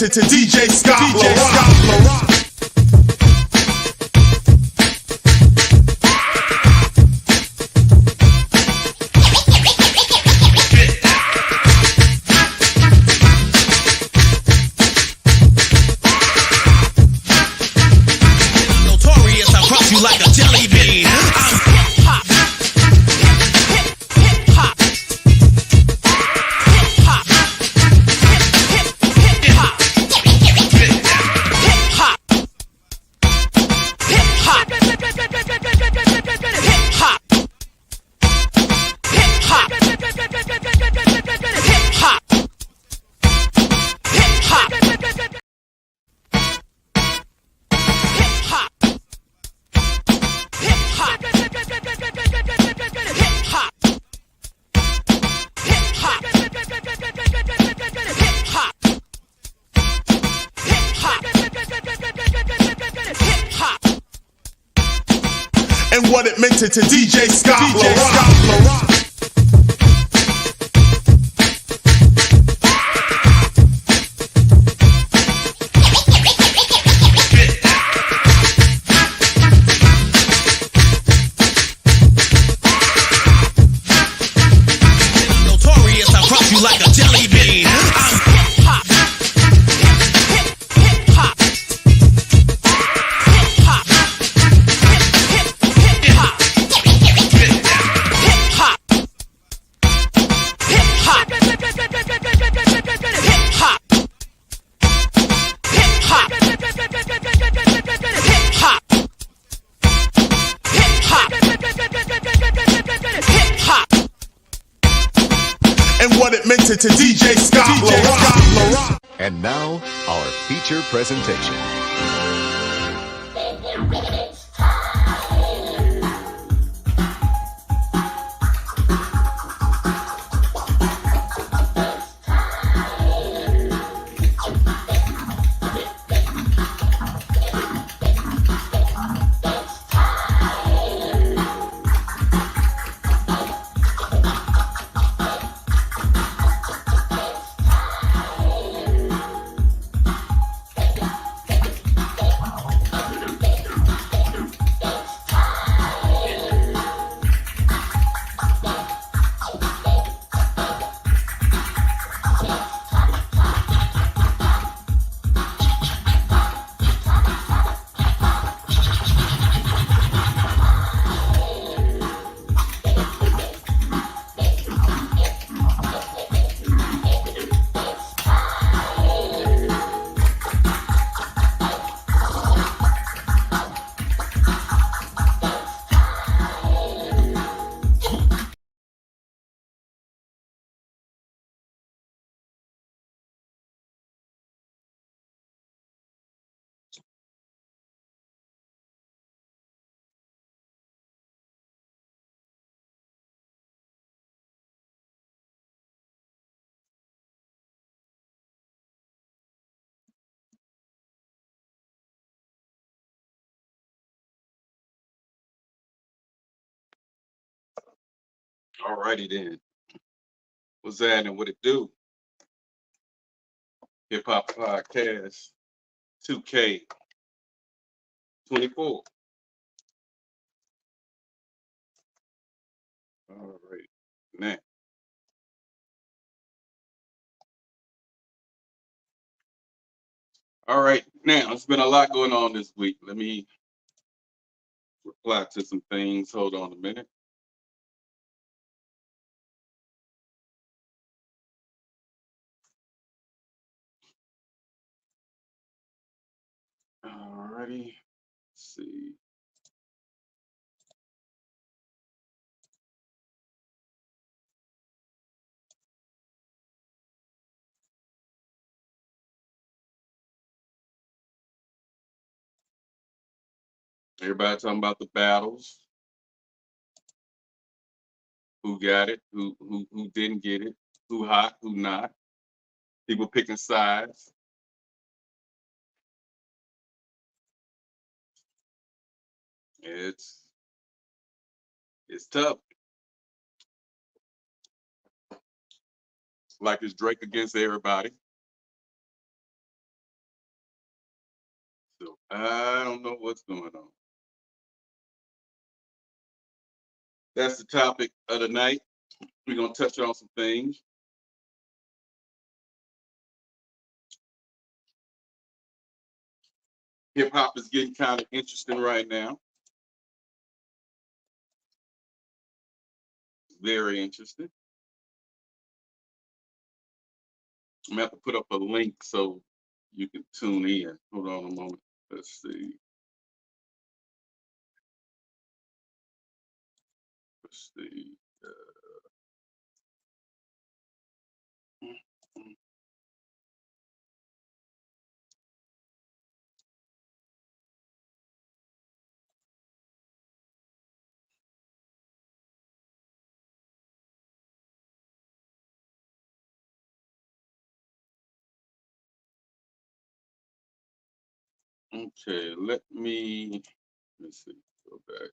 minted to DJ Scott. Notorious, I cross you like a jelly bean. I'm hip hop. Hip hop. Hip hop. Hip hop. Hip hop. Hip hop. Hip hop. Hip hop. Hip hop. Hip hop. Hip hop. Hip hop. Hip hop. Hip hop. Hip hop. Hip hop. Hip hop. And what it meant to DJ Scott. Notorious, I cross you like a jelly bean. I'm hip hop. Hip hop. Hip hop. Hip hop. Hip hop. Hip hop. Hip hop. Hip hop. Hip hop. Hip hop. Hip hop. And what it meant to DJ Scott. And now, our feature presentation. Alrighty then. What's that and what it do? Hip Hop Podcast 2K24. All right. Now. All right. Now, it's been a lot going on this week. Let me reply to some things. Hold on a minute. Alrighty. Let's see. Everybody talking about the battles. Who got it? Who didn't get it? Who hot? Who not? People picking sides. It's tough. Like it's Drake against everybody. I don't know what's going on. That's the topic of the night. We're gonna touch on some things. Hip hop is getting kind of interesting right now. Very interesting. I'm gonna have to put up a link so you can tune in. Hold on a moment. Let's see. Let's see. Okay, let me see. Go back.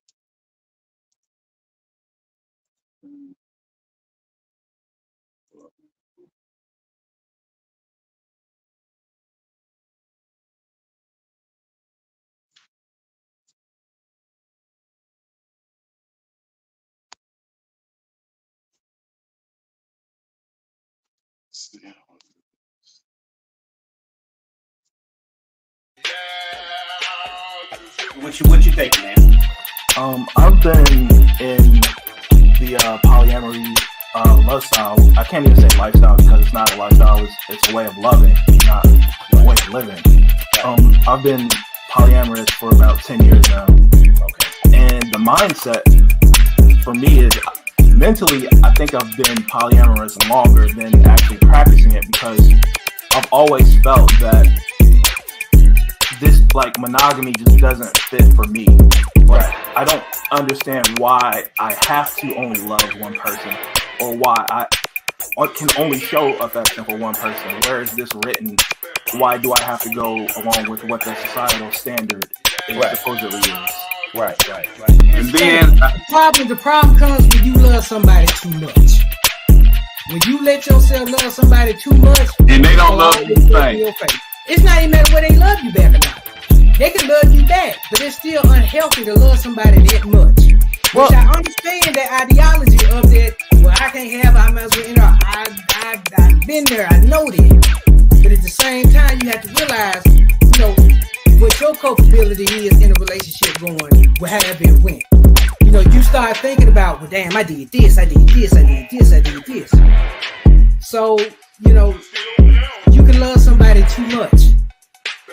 What you think, man? I've been in the polyamory love style. I can't even say lifestyle because it's not a lifestyle. It's a way of loving, not a way of living. I've been polyamorous for about 10 years now. Okay. And the mindset for me is mentally, I think I've been polyamorous longer than actually practicing it because I've always felt that this like monogamy just doesn't fit for me. Right. I don't understand why I have to only love one person or why I can only show affection for one person. Where is this written? Why do I have to go along with what the societal standard supposedly is? Right. And then the problem comes when you love somebody too much. When you let yourself love somebody too much, and they don't love you the same. It's not even matter whether they love you back or not. They can love you back, but it's still unhealthy to love somebody that much. Which I understand that ideology of that. Well, I can't have. I might as well. I've been there. I know that. But at the same time, you have to realize, what your culpability is in a relationship going, however it went. You start thinking about, well, damn, I did this, I did this, I did this, I did this. So, you can love somebody too much.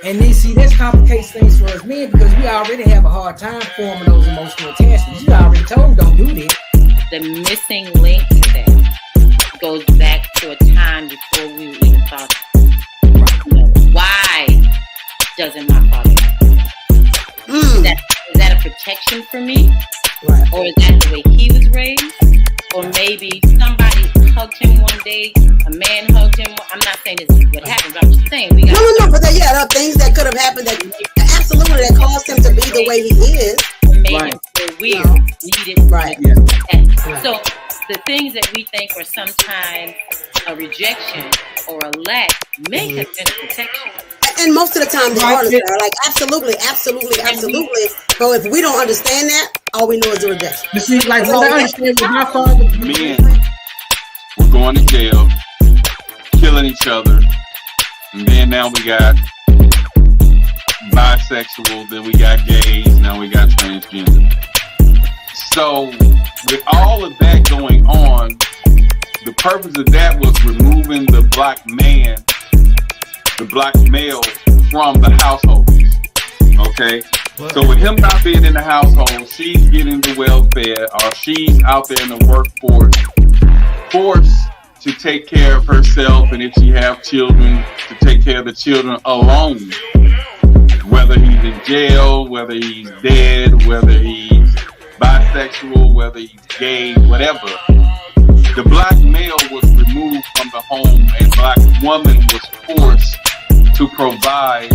And then, see, this complicates things for us men because we already have a hard time forming those emotional attachments. You already told them, don't do that. The missing link to that goes back to a time before we even thought, why doesn't my father is that a protection for me? Right. Or is that the way he was raised? Or maybe somebody hugged him one day, a man hugged him. I'm not saying this is what happened, but I'm just saying we got but there are things that could have happened that absolutely that caused him to be the way he is. Made him feel weird, needed. Right. So the things that we think are sometimes a rejection or a lack may have been a protection. And most of the time they are, like absolutely. But if we don't understand that, all we know is a rejection. You see, like what I understand with my father, men were going to jail, killing each other, and then now we got bisexual, then we got gays, now we got transgender. So with all of that going on, the purpose of that was removing the black man, the black male from the household. Okay? So with him not being in the household, she's getting the welfare, or she's out there in the workforce, forced to take care of herself, and if she have children, to take care of the children alone. Whether he's in jail, whether he's dead, whether he's bisexual, whether he's gay, whatever. The black male was removed from the home, and black woman was forced to provide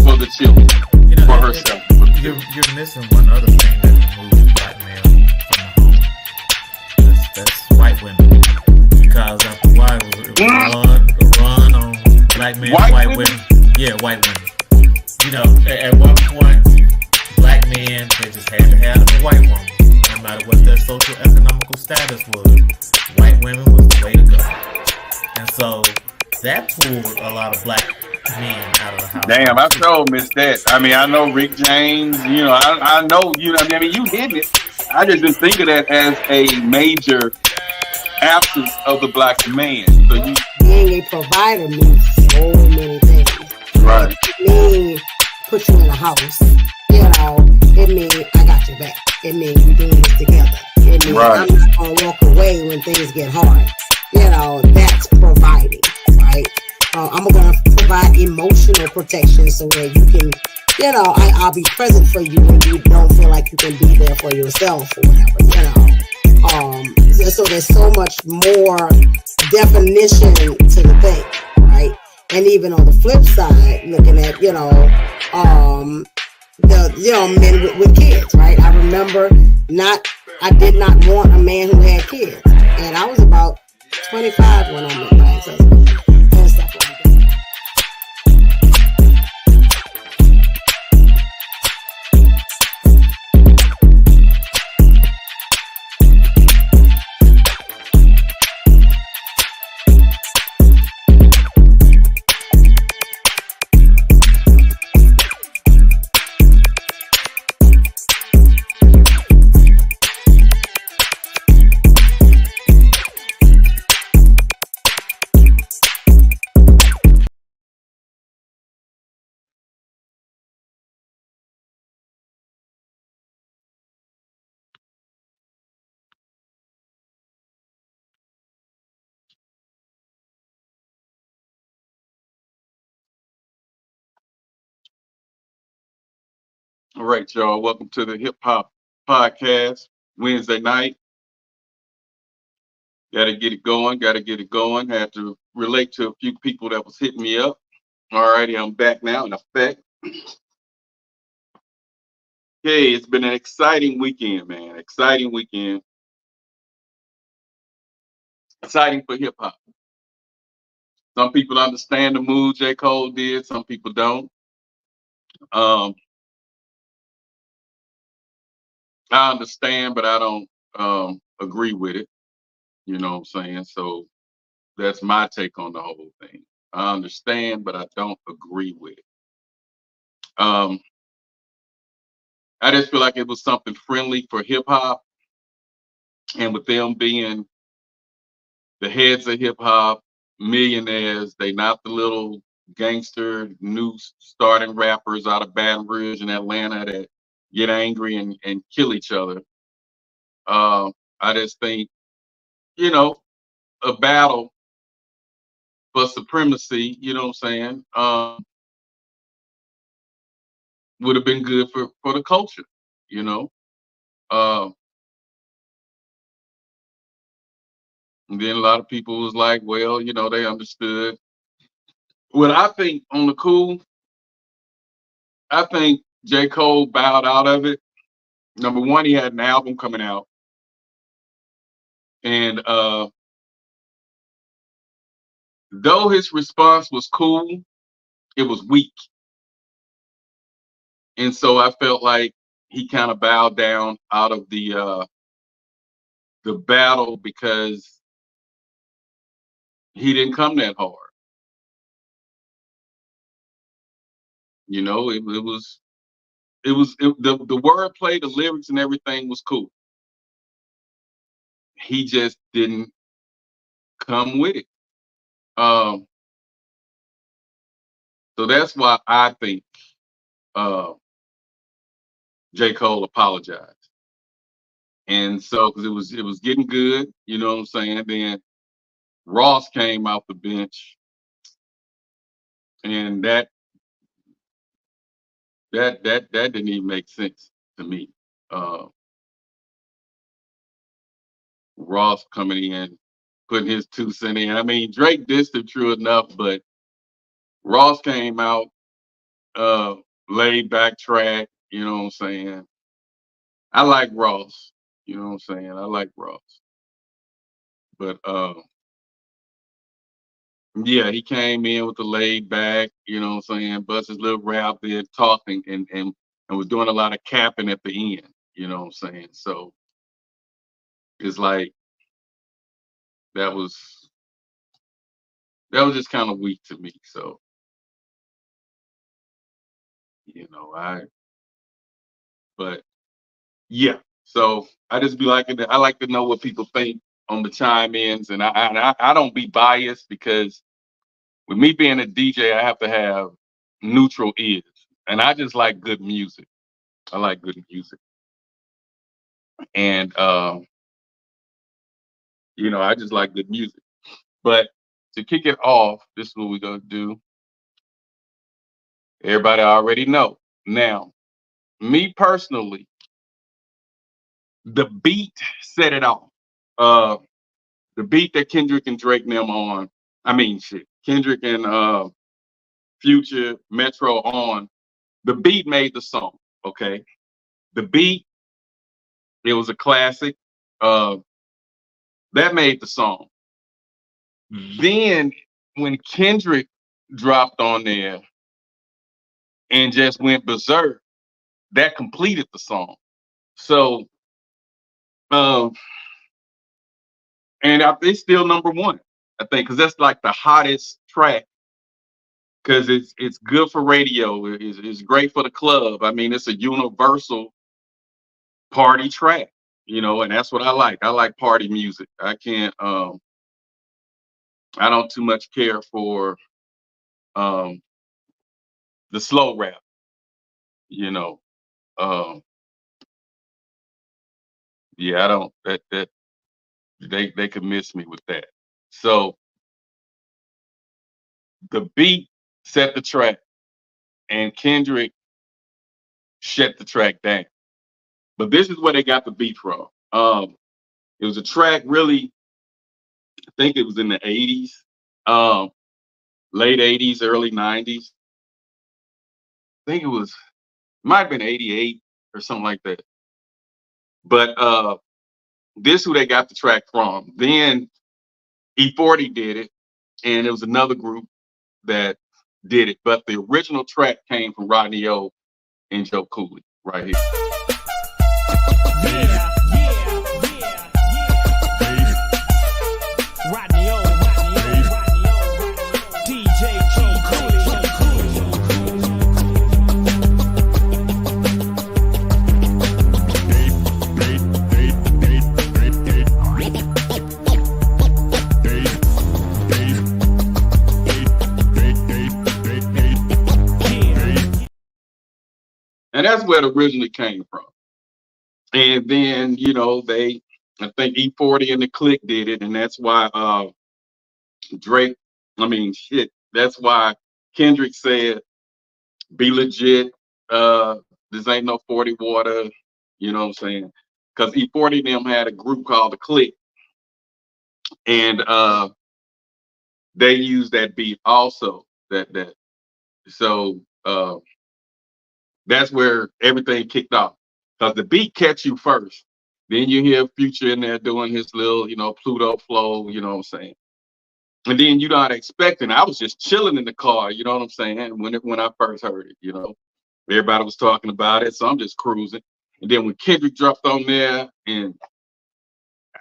for the children, for herself. You're missing one other thing that removes black male from the home. That's white women. Because after a while, it was run on black men, white women. Yeah, white women. you know, at one point, black men, they just had to have a white woman. No matter what their social economical status was, white women was the way to go. And so that pulled a lot of black men out of the house. Damn, I sure missed that. I mean, I know Rick James. You know, I know. You know, I mean, you hit it. I just didn't think of that as a major absence of the black man. So you being a provider means so many things. right. It means put you in a house. You know, it means I got your back. It means we're doing this together. It means Right. I'm not gonna walk away when things get hard. You know, that's providing, right? I'm gonna provide emotional protection so that you can, you know, I'll be present for you when you don't feel like you can be there for yourself or whatever, you know. So there's so much more definition to the thing, right? And even on the flip side, looking at, you know, men with kids, right? I remember I did not want a man who had kids, and I was about 25 when I met my ex-husband and stuff like that. All right, y'all. Welcome to the Hip Hop Podcast Wednesday night. Got to get it going. Got to get it going. Had to relate to a few people that was hitting me up. All righty, I'm back now in effect. Okay, it's been an exciting weekend, man. Exciting weekend. Exciting for hip hop. Some people understand the move J. Cole did. Some people don't. I understand, but I don't agree with it. You know what I'm saying? So that's my take on the whole thing. I understand, but I don't agree with it. I just feel like it was something friendly for hip hop, and with them being the heads of hip hop, millionaires, they not the little gangster new starting rappers out of Baton Rouge in Atlanta that get angry and kill each other. I just think, you know, a battle for supremacy, you know what I'm saying, would have been good for the culture, you know. Uh, and then a lot of people was like, well, you know, they understood. What I think on the cool, I think J. Cole bowed out of it. Number one, he had an album coming out. And though his response was cool, it was weak. And so I felt like he kind of bowed down out of the battle because he didn't come that hard. You know, the wordplay, the lyrics, and everything was cool. He just didn't come with it. Um, so that's why I think uh, J. Cole apologized. And so, because it was getting good, you know what I'm saying. Then Ross came off the bench, and that didn't even make sense to me. Uh, Ross coming in, putting his 2 cents in. I mean, Drake dissed him true enough, but Ross came out uh, laid back track. You know what I'm saying. I like Ross. You know what I'm saying. I like Ross, but Yeah, he came in with the laid back, you know what I'm saying, bust his little rap there, talking and was doing a lot of capping at the end, you know what I'm saying? So it's like that was that was just kind of weak to me. So, I but yeah. So I just be like I like to know what people think on the chime ins, and I don't be biased because with me being a DJ, I have to have neutral ears, and I just like good music. I like good music, and I just like good music. But to kick it off, this is what we're gonna do. Everybody already know. Now, me personally, the beat set it off. Uh, the beat that Kendrick and Drake and them on. I mean, shit. Kendrick and Future, Metro on. The beat made the song. Okay, the beat. It was a classic. Uh, that made the song. Then when Kendrick dropped on there and just went berserk, that completed the song. So, um, it's still number one, I think, because that's like the hottest track. Because it's good for radio. It's great for the club. I mean, it's a universal party track, and that's what I like. I like party music. I can't. I don't too much care for um the slow rap. You know. Um, yeah, I don't. That they could miss me with that. So the beat set the track, and Kendrick shut the track down. But this is where they got the beat from. It was a track really, I think it was in the 80s, um, late 80s, early 90s. I think might have been 88 or something like that. But this who they got the track from. Then E40 did it, and it was another group that did it. But the original track came from Rodney O and Joe Cooley right here. And that's where it originally came from. And then, I think E40 and the Click did it, and that's why Drake, I mean, shit, that's why Kendrick said, be legit. This ain't no 40 water, you know what I'm saying? Because E40 and them had a group called the Click, and they used that beat also. So that's where everything kicked off. Because the beat catch you first. Then you hear Future in there doing his little, Pluto flow, you know what I'm saying? And then you're not expecting. I was just chilling in the car, you know what I'm saying? When I first heard it. Everybody was talking about it, so I'm just cruising. And then when Kendrick dropped on there, and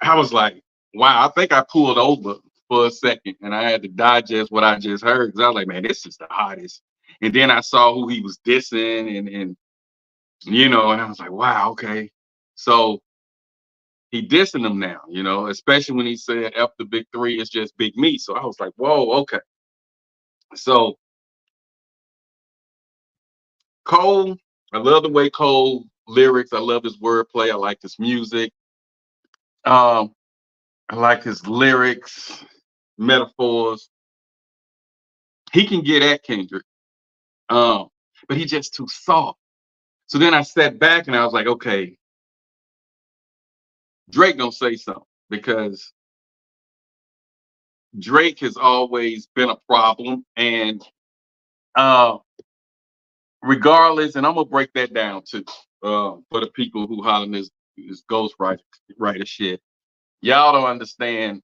I was like, wow, I think I pulled over for a second and I had to digest what I just heard. Because I was like, man, this is the hottest. And then I saw who he was dissing and I was like, wow, okay. So he dissing them now, especially when he said F the big three, it's just big me. So I was like, whoa, okay. So Cole, I love the way Cole lyrics. I love his wordplay. I like his music. I like his lyrics, metaphors. He can get at Kendrick, but he's just too soft. So then I sat back and I was like, okay, Drake gonna say something because Drake has always been a problem, and uh, regardless, and I'm gonna break that down too for the people who hollering this ghostwriter shit. Y'all don't understand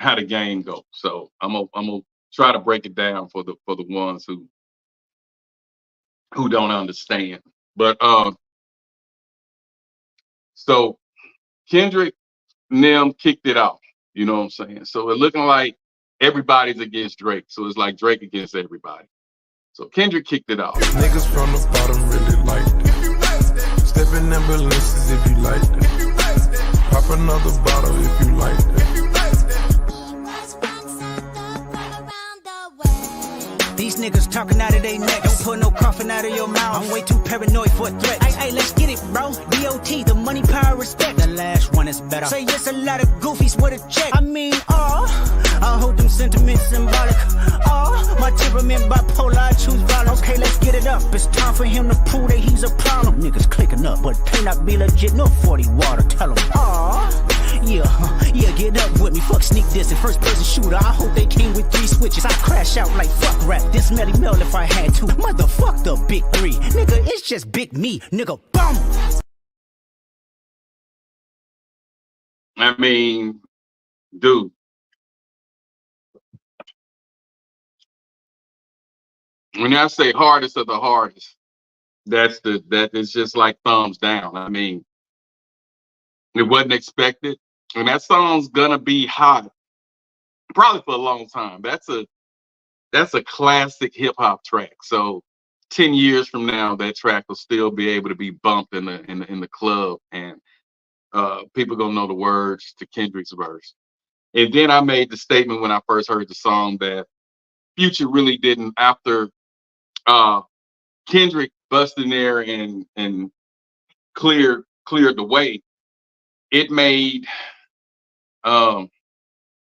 how the game goes. So I'm gonna try to break it down for the ones who don't understand. But so Kendrick and them kicked it off. You know what I'm saying? So it's looking like everybody's against Drake. So it's like Drake against everybody. So Kendrick kicked it off. Niggas from the bottom really like that. Step in ambulances if you like that. Pop another bottle if you like that. These niggas talking out of their neck. Don't put no coffin out of your mouth. I'm way too paranoid for a threat. Hey, let's get it, bro. DOT, the money, power, respect. The last one is better. Say yes, a lot of goofies with a check. I mean, I hold them sentiments symbolic. My temperament bipolar, I choose violence. Okay, let's get it up. It's time for him to prove that he's a problem. Niggas clicking up, but pay not be legit. No 40 water, tell him. Yeah, get up with me. Fuck sneak this and first person shooter. I hope they came with 3 switches. I crash out like fuck rap. This Melly Mel if I had to. Motherfuck the big 3. Nigga, it's just big me. Nigga, boom. I mean, dude. When I say hardest of the hardest, that is just like thumbs down. I mean, it wasn't expected. And that song's gonna be hot probably for a long time. That's a classic hip hop track. So 10 years from now, that track will still be able to be bumped in the club, and people gonna know the words to Kendrick's verse. And then I made the statement when I first heard the song that Future really didn't, after Kendrick busted in there and cleared the way, it made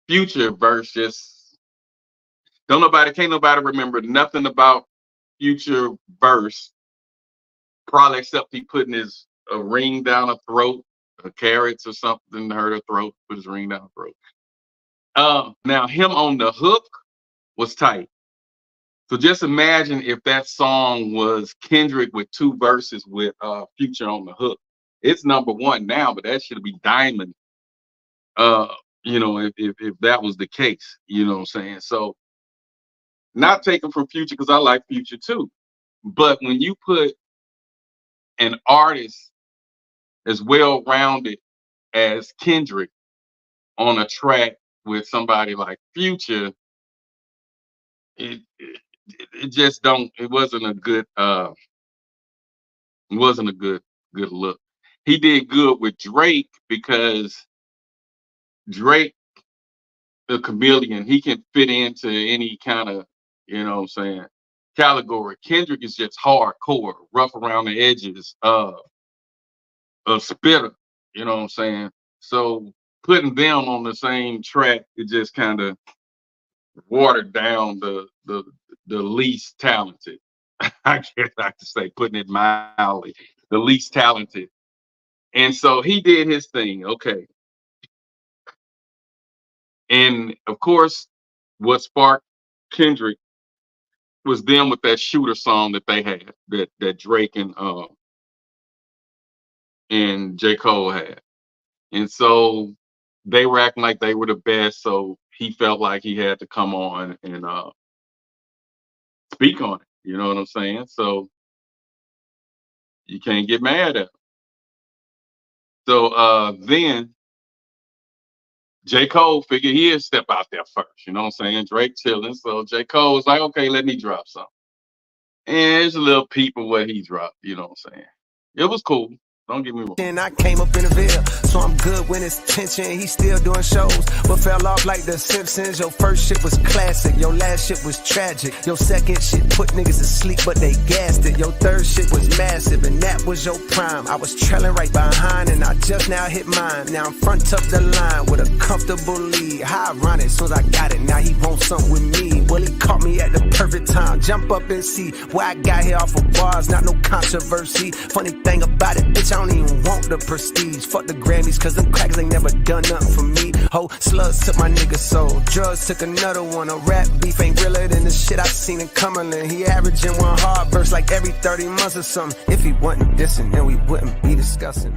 Future verse just can't nobody remember nothing about Future verse, probably except he putting his ring down her throat, carrots or something to hurt her throat, put his ring down her throat. Now him on the hook was tight. So just imagine if that song was Kendrick with 2 verses with Future on the hook. It's #1 now, but that should be diamond. If that was the case, you know what I'm saying? So not taken from Future, because I like Future too. But when you put an artist as well-rounded as Kendrick on a track with somebody like Future, it just don't. It wasn't a good. It wasn't a good look. He did good with Drake because Drake, the chameleon, he can fit into any kind of, you know what I'm saying, category. Kendrick is just hardcore, rough around the edges, a spitter, you know what I'm saying? So putting them on the same track, it just kind of watered down the least talented. I guess I could say, putting it mildly, the least talented. And so he did his thing, okay. And of course, what sparked Kendrick was them with that Shooter song that they had, that Drake and J. Cole had. And so they were acting like they were the best, so he felt like he had to come on and speak on it. You know what I'm saying? So you can't get mad at him. So then J. Cole figured he'd step out there first. You know what I'm saying? Drake chilling. So J. Cole was like, okay, let me drop something. And there's a little peep of what he dropped. You know what I'm saying? It was cool. Don't get me wrong. And I came up in the Ville, so I'm good when it's tension. He still doing shows, but fell off like the Simpsons. Your first shit was classic, your last shit was tragic. Your second shit put niggas to sleep, but they gassed it. Your third shit was massive, and that was your prime. I was trailing right behind, and I just now hit mine. Now I'm front up the line with a comfortable lead. How ironic, soon as I got it, now he wants something with me. Well, he caught me at the perfect time. Jump up and see where I got here off of bars, not no controversy. Funny thing about it, bitch, I don't even want the prestige. Fuck the Grammys, cause them crackers ain't never done nothing for me. Ho, slugs took my nigga soul. Drugs took another one. A rap beef ain't realer than the shit I seen in Cumberland. He averaging 1 hard verse like every 30 months or something. If he wasn't dissing, then we wouldn't be discussing.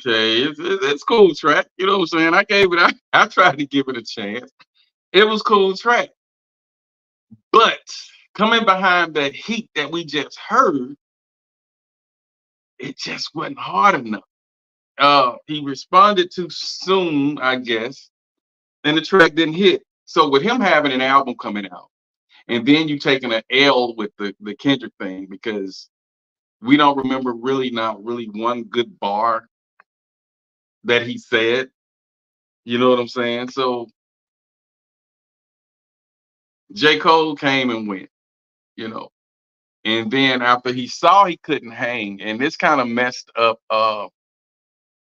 Okay, it's cool track. You know what I'm saying? I gave it. I tried to give it a chance. It was cool track, but coming behind the heat that we just heard, it just wasn't hard enough. He responded too soon, I guess, and the track didn't hit. So with him having an album coming out, and then you taking an L with the Kendrick thing because we don't remember really not really one good bar that he said. You know what I'm saying? So J. Cole came and went, you know. And then after he saw he couldn't hang, and this kind of messed up a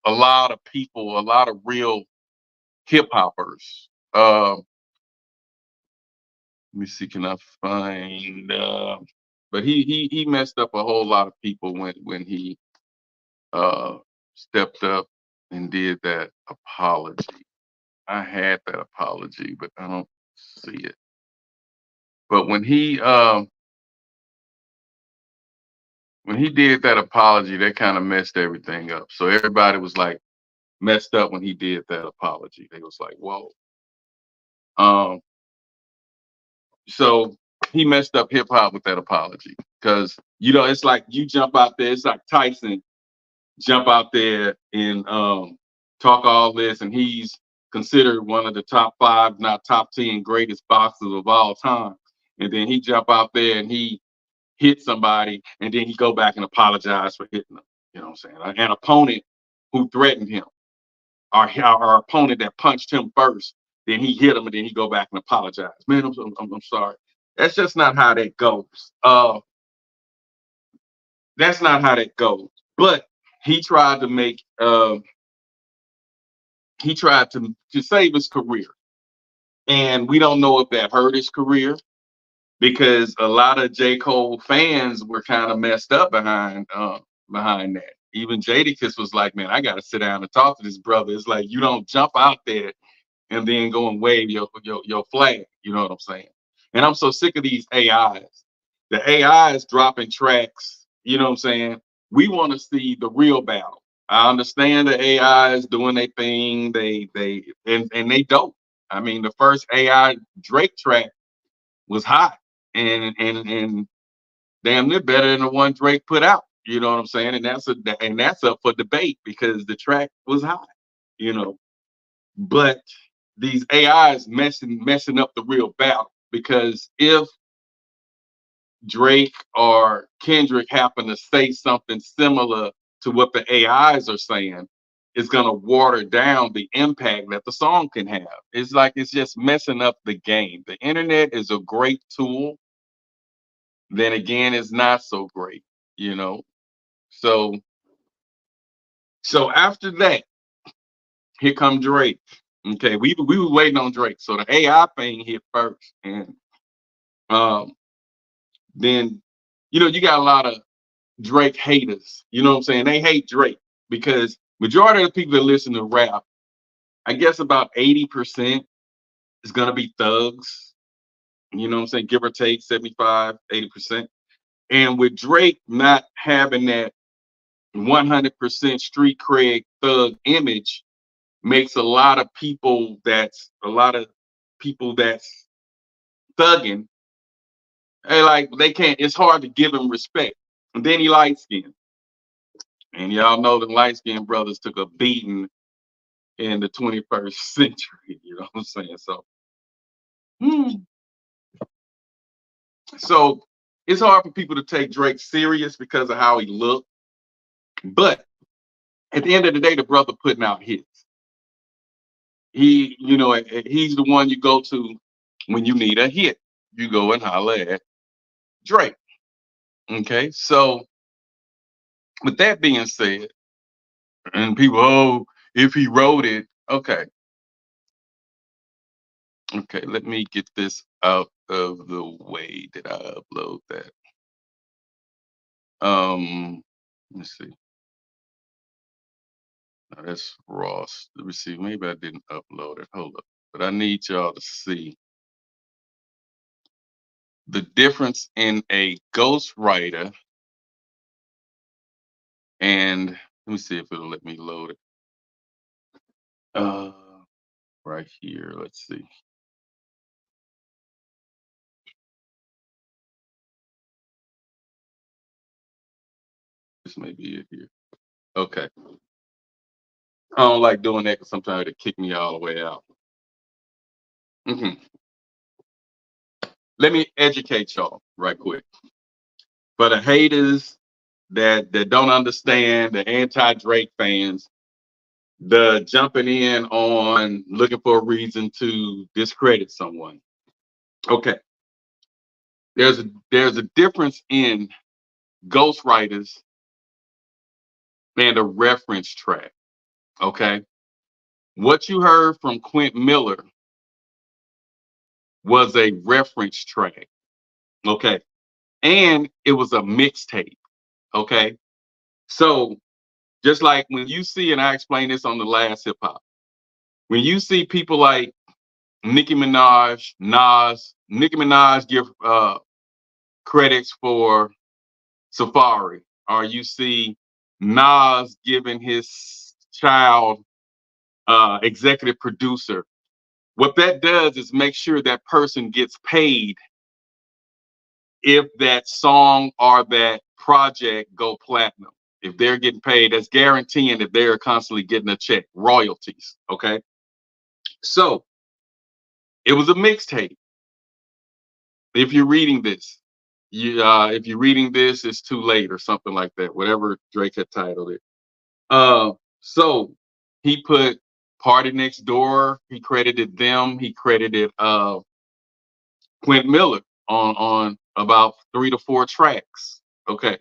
lot of people, a lot of real hip hoppers. Let me see, can I find but he messed up a whole lot of people when he uh stepped up and did that apology. I had that apology, but I don't see it. But when he did that apology, that kind of messed everything up. So everybody was like messed up when he did that apology. They was like, whoa. Um, so he messed up hip hop with that apology. Cause it's like you jump out there, it's like Tyson jump out there and talk all this, and he's considered one of the top 5, not top 10 greatest boxers of all time. And then he jump out there and he hit somebody, and then he go back and apologize for hitting them. You know what I'm saying? An opponent who threatened him, our opponent that punched him first, then he hit him, and then he go back and apologize. Man, I'm sorry. That's just not how that goes. That's not how that goes. But he tried to make he tried to save his career, and we don't know if that hurt his career because a lot of J. Cole fans were kind of messed up behind that. Even Jadakiss was like, "Man, I got to sit down and talk to this brother." It's like you don't jump out there and then go and wave your flag. You know what I'm saying? And I'm so sick of these AIs. The AIs dropping tracks. You know what I'm saying? We want to see the real battle. I understand the AIs doing their thing. And they dope. I mean, the first AI Drake track was hot and damn near better than the one Drake put out. You know what I'm saying? And that's up for debate because the track was hot. You know, but these AIs messing up the real battle because if Drake or Kendrick happen to say something similar to what the AIs are saying, it's gonna water down the impact that the song can have. It's like it's just messing up the game. The internet is a great tool, then again, it's not so great, you know. So after that, here come Drake. Okay, we were waiting on Drake. So the AI thing hit first, and um, then you got a lot of Drake haters. You know what I'm saying? They hate Drake because majority of the people that listen to rap, I guess about 80% is gonna be thugs. You know what I'm saying? Give or take 75, 80%. And with Drake not having that 100% street cred thug image makes a lot of people that's thugging. They can't. It's hard to give him respect. And then he light skinned, and y'all know the light skinned brothers took a beating in the 21st century. You know what I'm saying? Hmm. So it's hard for people to take Drake serious because of how he looked. But at the end of the day, the brother putting out hits. He's the one you go to when you need a hit. You go and holler at Drake. Okay, so with that being said, and people, if he wrote it, okay, let me get this out of the way. Did I upload that? Let's see. Now that's Ross. Let me see. Maybe I didn't upload it. Hold up. But I need y'all to see the difference in a ghostwriter and let me see if it'll let me load it. Right here. Let's see. This may be it here. Okay. I don't like doing that because sometimes they kick me all the way out. hmm Let me educate y'all right quick. For the haters that don't understand, the anti-Drake fans, the jumping in on looking for a reason to discredit someone. Okay. There's a difference in ghostwriters and a reference track. Okay. What you heard from Quint Miller was a reference track. Okay. And it was a mixtape. Okay. So just like when you see, and I explained this on the last hip hop, when you see people like Nicki Minaj, Nas, Nicki Minaj give credits for Safari, or you see Nas giving his child executive producer. What that does is make sure that person gets paid if that song or that project go platinum. If they're getting paid, that's guaranteeing that they're constantly getting a check, royalties. Okay. So it was a mixtape. If you're reading this, if you're reading this, it's too late or something like that. Whatever Drake had titled it. So he put Party Next Door. He credited them. He credited Quint Miller on about 3 to 4 tracks. Okay.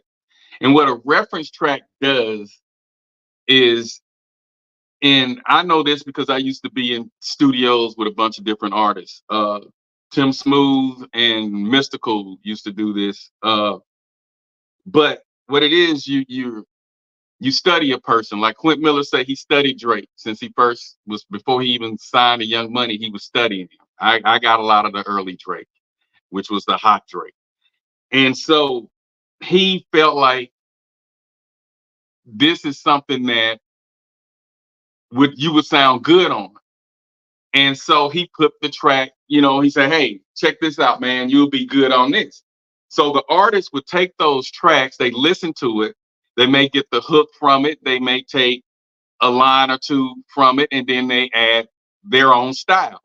And what a reference track does is, and I know this because I used to be in studios with a bunch of different artists. Tim Smooth and Mystical used to do this. But what it is, you study a person. Like Quint Miller said, he studied Drake since he first was, before he even signed to Young Money, he was studying him. I got a lot of the early Drake, which was the hot Drake. And so he felt like this is something that you would sound good on. And so he put the track, he said, hey, check this out, man. You'll be good on this. So the artist would take those tracks, they listen to it, they may get the hook from it, they may take a line or two from it, and then they add their own style.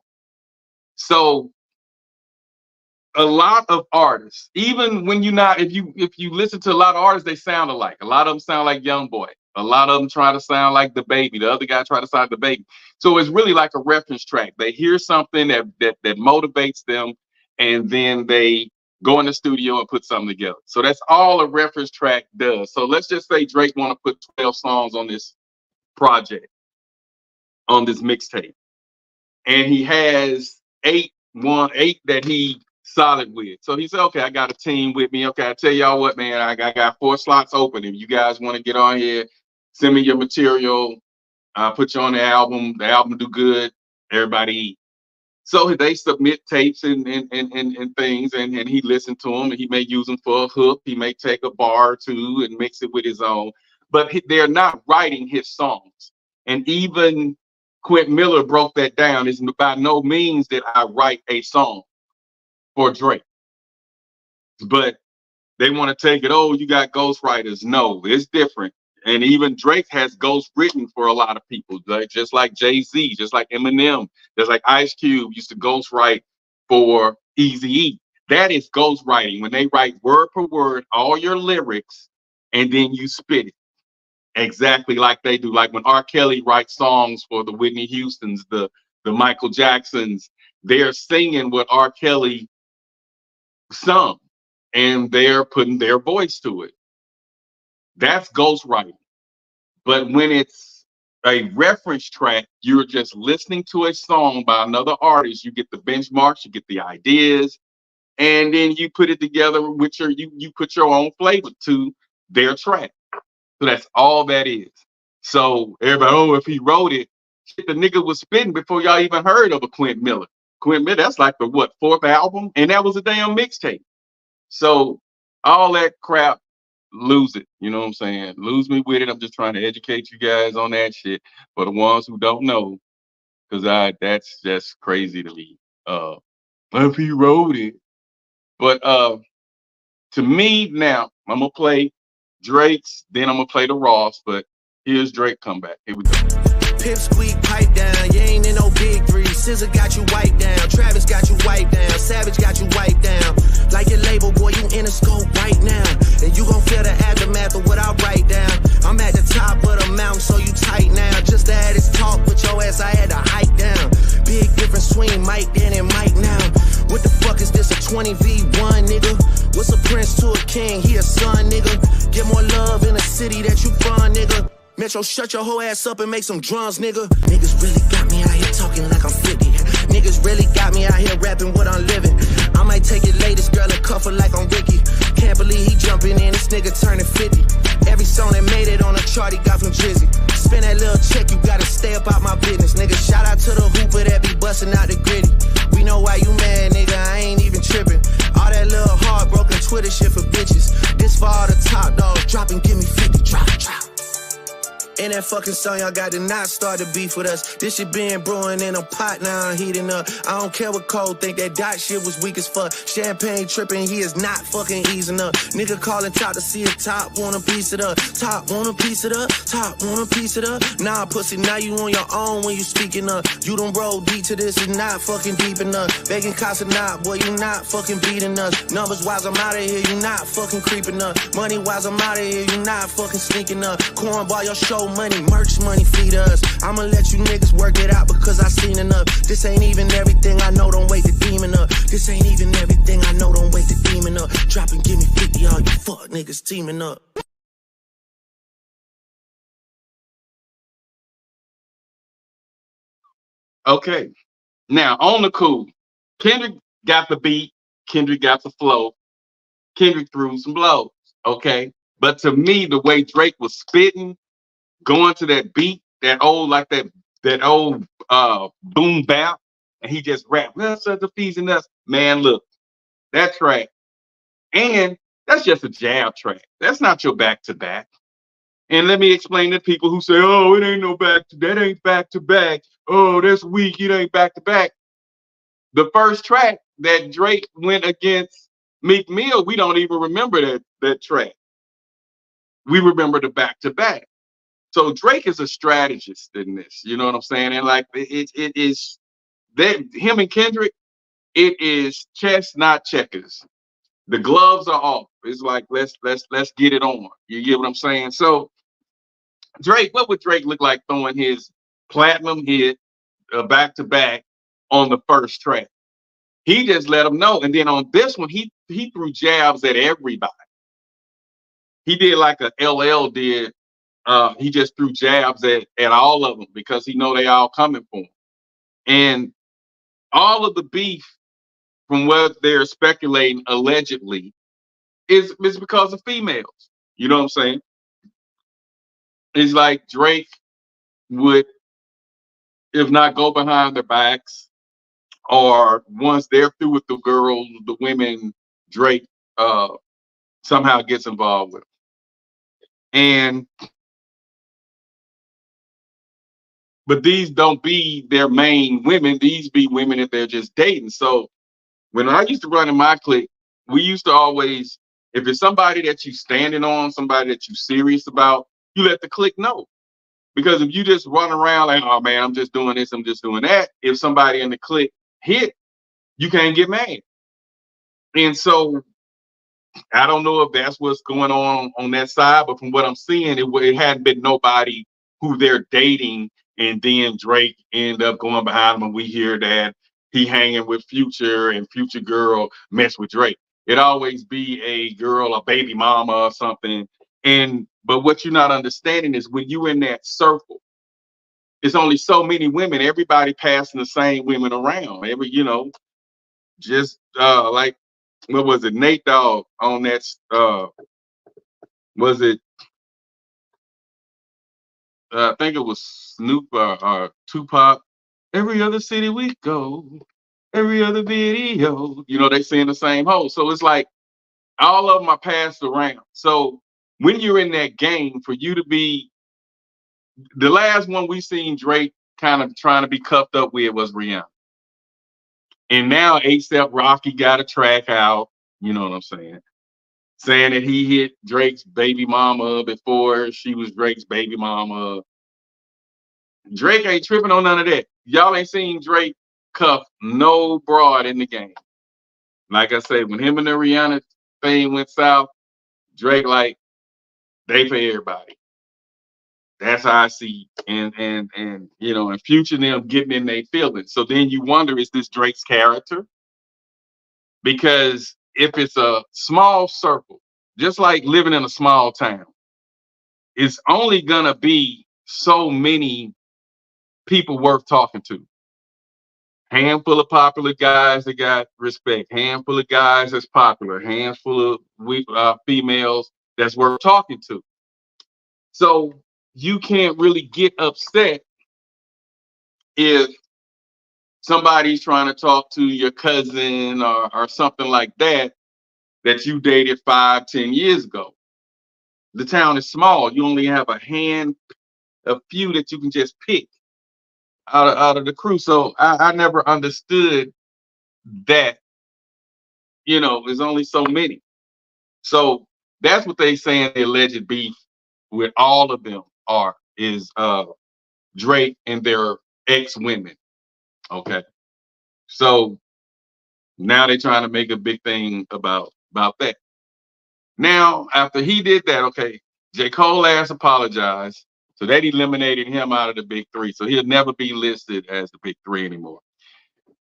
So a lot of artists, even when if you listen to a lot of artists, they sound alike. A lot of them sound like Young Boy. A lot of them try to sound like The Baby. The other guy try to sound like The Baby. So it's really like a reference track. They hear something that motivates them, and then they go in the studio and put something together. So that's all a reference track does. So let's just say Drake want to put 12 songs on this project, on this mixtape, and he has eight that he solid with. So he said, okay, I got a team with me. Okay, I tell y'all what, man, I got 4 slots open. If you guys want to get on here, send me your material. I'll put you on the album. The album do good. Everybody eat. So they submit tapes and things, and he listened to them, and he may use them for a hook. He may take a bar or two and mix it with his own. But they're not writing his songs. And even Quint Miller broke that down. It's by no means that I write a song for Drake. But they want to take it, oh, you got ghostwriters. No, it's different. And even Drake has ghost written for a lot of people, just like Jay-Z, just like Eminem, just like Ice Cube used to ghostwrite for Eazy-E. That is ghostwriting, when they write word per word all your lyrics and then you spit it exactly like they do. Like when R. Kelly writes songs for the Whitney Houstons, the Michael Jacksons, they're singing what R. Kelly sung, and they're putting their voice to it. That's ghostwriting. But when it's a reference track, you're just listening to a song by another artist. You get the benchmarks, you get the ideas, and then you put it together with you put your own flavor to their track. So that's all that is. So everybody, oh, if he wrote it, shit, the nigga was spitting before y'all even heard of a Quint Miller. Quint Miller, that's like the 4th album, and that was a damn mixtape. So all that crap, lose it. You know what I'm saying? Lose me with it. I'm just trying to educate you guys on that shit. For the ones who don't know, because that's just crazy to me. If he wrote it, but to me now, I'm gonna play Drake's, then I'm gonna play the Ross. But here's Drake comeback. Here we go. Pip squeak, pipe down, you ain't in no big three. Scissor got you wiped down, Travis got you wiped down, Savage got you wiped down. Like your label, boy, you in a scope right now. And you gon' feel the aftermath of what I write down. I'm at the top of the mountain, so you tight now. Just to have this talk with your ass, I had to hike down. Big difference between Mike then and Mike now. What the fuck is this, a 20v1, nigga? What's a prince to a king? He a son, nigga. Get more love in the city that you from, nigga. Metro, shut your whole ass up and make some drums, nigga. Niggas really got me out here talking like I'm 50. Niggas really got me out here rapping what I'm living. I might take your latest girl and cuff her like I'm Ricky. Can't believe he jumping in, this nigga turning 50. Every song that made it on a chart, he got from Drizzy. Spend that little check, you gotta stay up out my business, nigga. Shout out to the hooper that be busting out the gritty. We know why you mad, nigga, I ain't even tripping. All that little heartbroken Twitter shit for bitches. This for all the top dogs, drop and give me 50, drop. And that fucking song y'all got to not start the beef with us. This shit been brewing in a pot, now I'm heating up. I don't care what Cole think, that dot shit was weak as fuck. Champagne tripping, he is not fucking easing up. Nigga calling top to see if top want a piece of up. Top want a piece of up, top want a piece of up. Nah, pussy, now you on your own when you speaking up. You don't roll deep to this, is not fucking deep enough. Begging Casa not, boy, you not fucking beating us. Numbers wise, I'm out of here, you not fucking creeping up. Money wise, I'm out of here, you not fucking sneaking up. Cornball, your show money, merch money, feed us. I'ma let you niggas work it out because I seen enough. This ain't even everything I know, don't wake the demon up. This ain't even everything I know, don't wake the demon up. Drop and give me 50, all you fuck niggas teaming up. Okay, now on the cool, Kendrick got the beat, Kendrick got the flow, Kendrick threw some blows. Okay, but to me, the way Drake was spitting, going to that beat, that old old boom bap, and he just rapped, well, such the fees and us. Man, look, that track, and that's just a jab track. That's not your back to back. And let me explain to people who say, oh, it ain't no that ain't back to back. Oh, that's weak, it ain't back to back. The first track that Drake went against Meek Mill, we don't even remember that track. We remember the back to back. So Drake is a strategist in this, you know what I'm saying? And like it is that him and Kendrick, it is chess, not checkers. The gloves are off. It's like let's get it on. You get what I'm saying? So Drake, what would Drake look like throwing his platinum hit back to back on the first track? He just let them know, and then on this one, he threw jabs at everybody. He did like a LL did. He just threw jabs at all of them because he know they all coming for him. And all of the beef, from what they're speculating allegedly, is because of females. You know what I'm saying? It's like Drake would, if not go behind their backs, or once they're through with the girls, the women, Drake somehow gets involved with them. And but these don't be their main women. These be women that they're just dating. So when I used to run in my clique, we used to always, if it's somebody that you standing on, somebody that you serious about, you let the clique know. Because if you just run around like, oh man, I'm just doing this, I'm just doing that, if somebody in the clique hit, you can't get mad. And so I don't know if that's what's going on that side, but from what I'm seeing, it hadn't been nobody who they're dating, and then Drake end up going behind him, and we hear that he hanging with Future and Future girl mess with Drake. It always be a girl, a baby mama or something. But what you're not understanding is when you in that circle, it's only so many women. Everybody passing the same women around. Just like, what was it, Nate Dogg on that? Was it? I think it was Snoop or Tupac. Every other city we go, every other video, they saying the same hole. So it's like all of them are passed around. So when you're in that game, for you to be the last one we seen Drake kind of trying to be cuffed up with was Rihanna. And now A$AP Rocky got a track out, you know what I'm saying that he hit Drake's baby mama before she was Drake's baby mama. Drake ain't tripping on none of that. Y'all ain't seen Drake cuff no broad in the game. Like I said, when him and the Rihanna thing went south, Drake like, they for everybody. That's how I see. And you know, and Future and them getting in their feelings. So then you wonder, is this Drake's character? Because if it's a small circle, just like living in a small town, it's only gonna be so many people worth talking to. Handful of popular guys that got respect, handful of guys that's popular, handful of females that's worth talking to. So you can't really get upset if somebody's trying to talk to your cousin or something like that that you dated 5-10 years ago. The town is small. You only have a few that you can just pick out of the crew. So I never understood that, you know, there's only so many. So that's what they saying the alleged beef with all of them is Drake and their ex-women. Okay. So now they're trying to make a big thing about that. Now, after he did that, okay, J. Cole ass apologized. So that eliminated him out of the big three. So he'll never be listed as the big three anymore.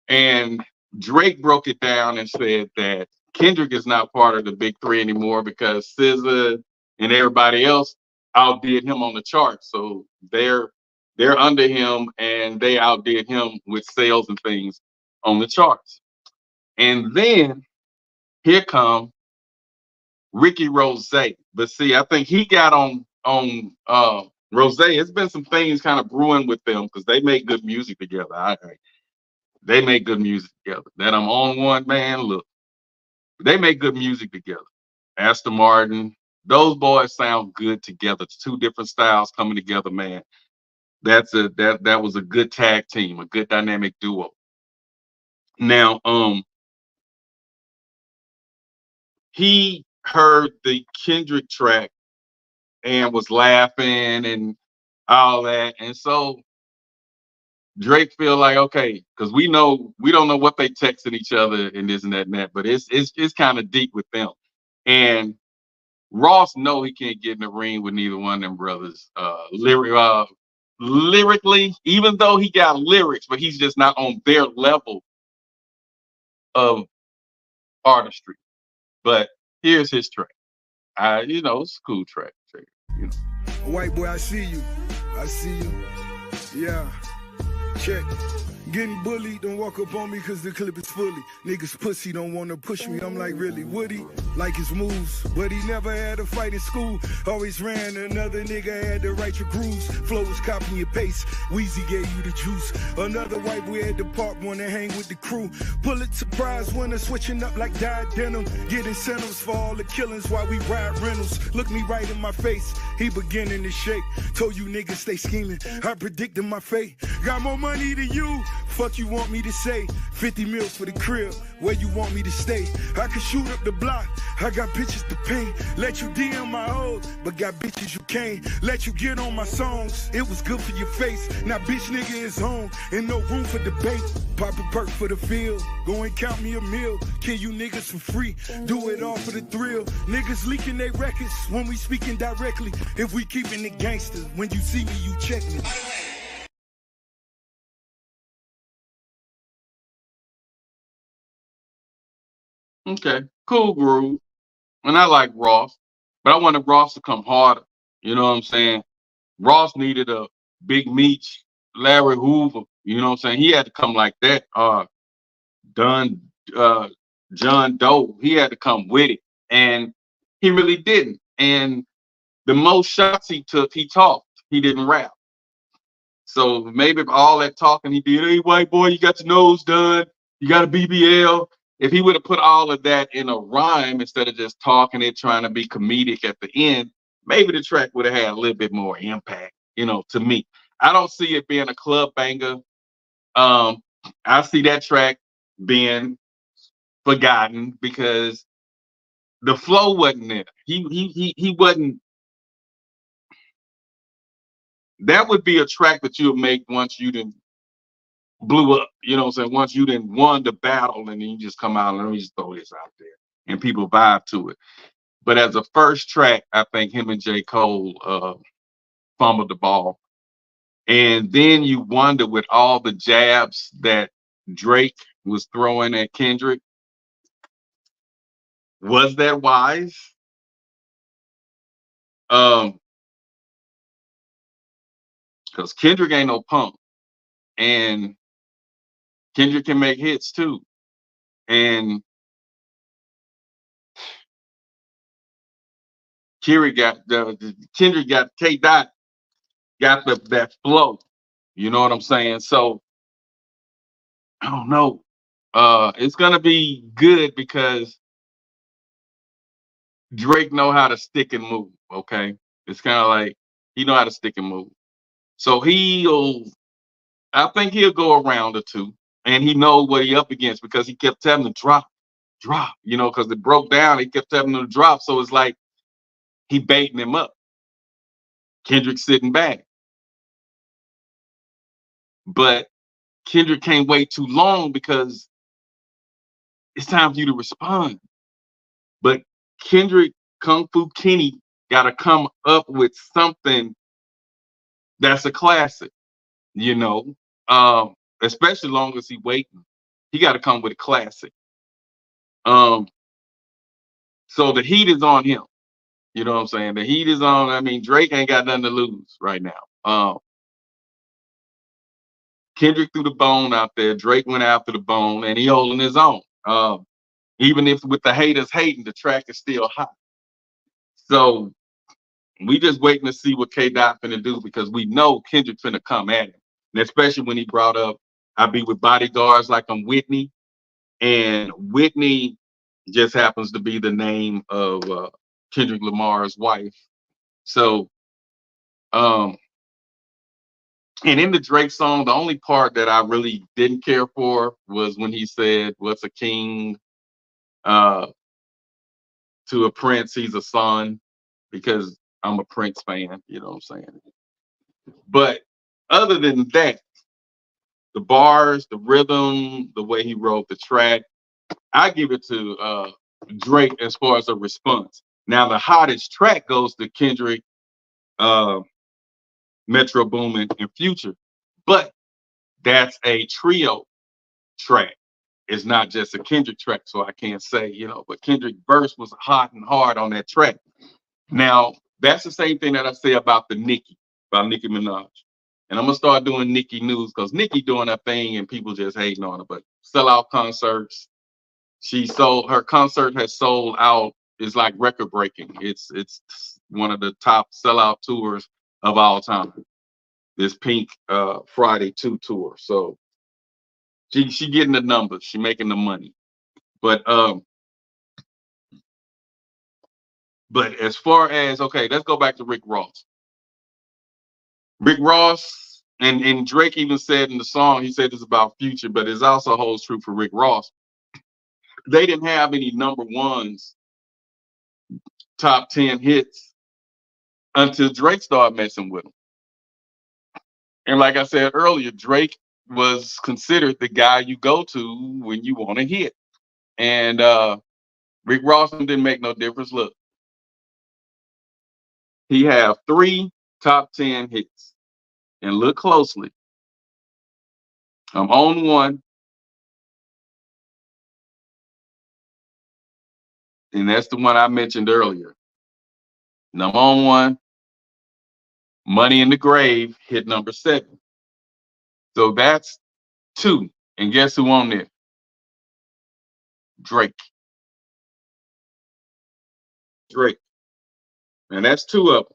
And Drake broke it down and said that Kendrick is not part of the big three anymore because SZA and everybody else outdid him on the charts. So they're under him and they outdid him with sales and things on the charts. And then here come Ricky Rose. But see, I think he got on Rose. It's been some things kind of brewing with them because they make good music together. They make good music together. That I'm on one, man, look. They make good music together. Aston Martin, those boys sound good together. It's two different styles coming together, man. That was a good tag team, a good dynamic duo. Now, he heard the Kendrick track and was laughing and all that. And so Drake feel like, okay, because we don't know what they texting each other and this and that, but it's kind of deep with them. And Ross know he can't get in the ring with neither one of them brothers. Lyrically, even though he got lyrics, but he's just not on their level of artistry. But here's his track. You know, it's a cool track. You know. White boy, I see you. I see you. Yeah. Check. Getting bullied, don't walk up on me cause the clip is fully. Niggas pussy don't wanna push me, I'm like, really, would he? Like his moves, but he never had a fight in school. Always ran, another nigga had to write your grooves. Flow was copying your pace, Weezy gave you the juice. Another white boy at the park wanna hang with the crew. Pulitzer Prize winner, switching up like dyed denim. Get incentives for all the killings while we ride rentals. Look me right in my face, he beginning to shake. Told you niggas stay scheming, I predicted my fate. Got more money than you. Fuck you want me to say? 50 mils for the crib, where you want me to stay? I can shoot up the block, I got bitches to pay. Let you DM my hoes, but got bitches you can't. Let you get on my songs, it was good for your face. Now bitch nigga is home, and no room for debate. Pop a perk for the field, go and count me a meal. Kill you niggas for free, do it all for the thrill. Niggas leaking their records when we speaking directly. If we keeping it gangster, when you see me, you check me. Okay, cool groove. And I like Ross, but I wanted Ross to come harder. You know what I'm saying? Ross needed a Big Meech, Larry Hoover. You know what I'm saying? He had to come like that. John Doe, he had to come with it. And he really didn't. And the most shots he took, he talked. He didn't rap. So maybe all that talking he did, hey, white boy, you got your nose done. You got a BBL. If he would have put all of that in a rhyme instead of just talking it, trying to be comedic at the end, maybe the track would have had a little bit more impact, you know, to me. I don't see it being a club banger. I see that track being forgotten because the flow wasn't there. He wasn't. That would be a track that you would make once you didn't blew up. You know what I'm saying? Once you didn't won the battle, and then you just come out and let me just throw this out there, and people vibe to it. But as a first track, I think him and J. Cole fumbled the ball. And then you wonder with all the jabs that Drake was throwing at Kendrick, was that wise? Because Kendrick ain't no punk. And Kendrick can make hits too. And Kendrick got K Dot got that flow. You know what I'm saying? So I don't know. It's gonna be good because Drake know how to stick and move. Okay, it's kind of like he know how to stick and move. So I think he'll go around or two, and he knows what he up against because he kept telling him to drop. You know, because it broke down. He kept telling him to drop, so it's like he baiting him up. Kendrick sitting back, but Kendrick can't wait too long because it's time for you to respond. But Kendrick, Kung Fu Kenny, got to come up with something that's a classic, you know, especially long as he waiting. He got to come with a classic. So the heat is on him. You know what I'm saying? The heat is on. I mean, Drake ain't got nothing to lose right now. Kendrick threw the bone out there. Drake went after the bone, and he holding his own. Even if with the haters hating, the track is still hot. So we just waiting to see what K Dot finna do because we know Kendrick finna come at him. And especially when he brought up, I be with bodyguards like I'm Whitney. And Whitney just happens to be the name of Kendrick Lamar's wife. So, and in the Drake song, the only part that I really didn't care for was when he said, "What's a king to a prince? He's a son," because I'm a Prince fan. You know what I'm saying? But other than that, the bars, the rhythm, the way he wrote the track, I give it to Drake as far as a response. Now the hottest track goes to Kendrick, uh, Metro Boomin, and Future, but that's a trio track. It's not just a Kendrick track, so I can't say, you know, but Kendrick verse was hot and hard on that track. Now, that's the same thing that I say about about Nicki Minaj. And I'm gonna start doing Nicki news because Nicki doing her thing and people just hating on her. But sellout concerts, her concert has sold out. It's like record breaking. It's one of the top sellout tours of all time. This Pink Friday 2 tour. So she getting the numbers, she making the money. But as far as, okay, let's go back to Rick Ross. Rick Ross and Drake even said in the song, he said it's about Future, but it also holds true for Rick Ross. They didn't have any number ones, top 10 hits until Drake started messing with them. And like I said earlier, Drake was considered the guy you go to when you want to hit. And Rick Ross didn't make no difference. Look, he have 3 top 10 hits. And look closely. I'm on one. And that's the one I mentioned earlier. And I'm on one. Money in the Grave hit number 7. So that's 2. And guess who on there? Drake. Drake. And that's 2 of them.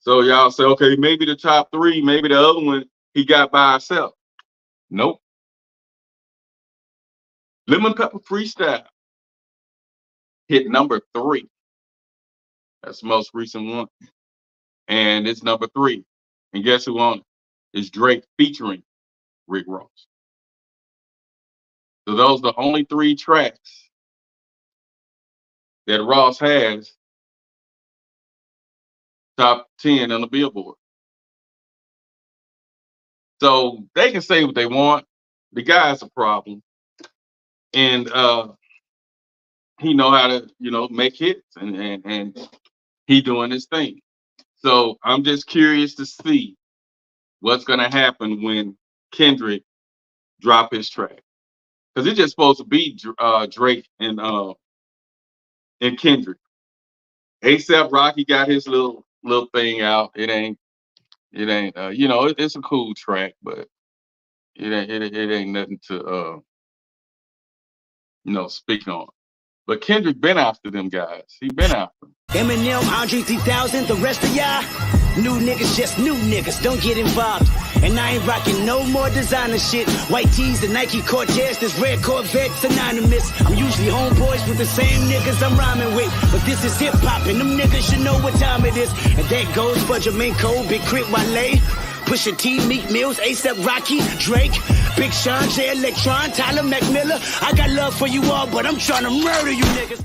So y'all say, okay, maybe the top 3, maybe the other one he got by himself. Nope. Lemon Pepper Freestyle hit number 3. That's the most recent one. And it's number 3. And guess who on it? is Drake featuring Rick Ross. So those are the only 3 tracks that Ross has top 10 on the Billboard. So they can say what they want. The guy's a problem, and he know how to, make hits, and he doing his thing. So I'm just curious to see what's gonna happen when Kendrick drop his track, because it's just supposed to be Drake and Kendrick. ASAP Rocky got his little thing out. It ain't it's a cool track, but it ain't nothing to speak on. But Kendrick been after them guys. He been after them. Eminem, Andre 3000, the rest of y'all, new niggas, just new niggas, don't get involved. And I ain't rocking no more designer shit. White tees, the Nike Cortez, this red Corvette, synonymous. I'm usually homeboys with the same niggas I'm rhyming with. But this is hip hop, and them niggas should know what time it is. And that goes for Jamaica, Big Crit Wale, Pusha T, Meek Mills, ASAP Rocky, Drake, Big Sean, J Electron, Tyler McMillan. I got love for you all, but I'm trying to murder you niggas.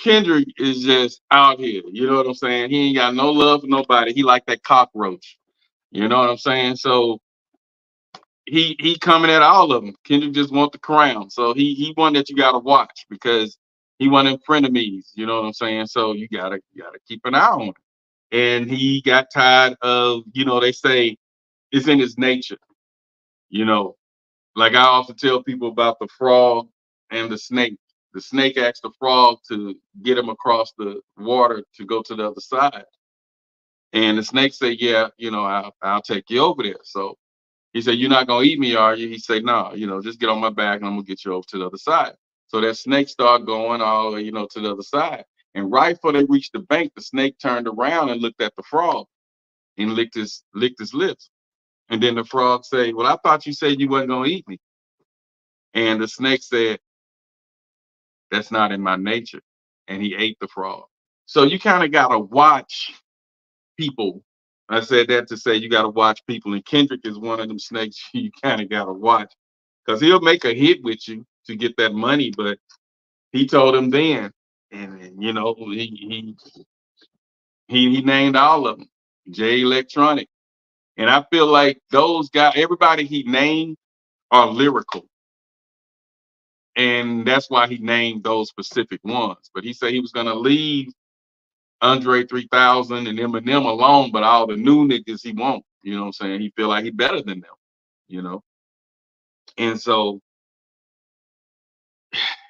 Kendrick is just out here. You know what I'm saying? He ain't got no love for nobody. He like that cockroach. You know what I'm saying? So he coming at all of them. Kendrick just want the crown. So he one that you gotta watch, because he one of them frenemies. You know what I'm saying? So you gotta keep an eye on him. And he got tired of, they say it's in his nature. Like I often tell people about the frog and the snake. The snake asked the frog to get him across the water to go to the other side. And the snake said, yeah, I'll take you over there. So he said, you're not going to eat me, are you? He said, no, just get on my back and I'm going to get you over to the other side. So that snake started going all, to the other side. And right before they reached the bank, the snake turned around and looked at the frog and licked his lips. And then the frog said, well, I thought you said you wasn't going to eat me. And the snake said, that's not in my nature. And he ate the frog. So you kind of got to watch people. I said that to say you got to watch people. And Kendrick is one of them snakes you kind of got to watch, because he'll make a hit with you to get that money. But he told him then, and he named all of them, J Electronic. And I feel like those guys, everybody he named are lyrical. And that's why he named those specific ones. But he said he was going to leave Andre 3000 and Eminem alone, but all the new niggas he won't. You know what I'm saying? He feel like he better than them, And so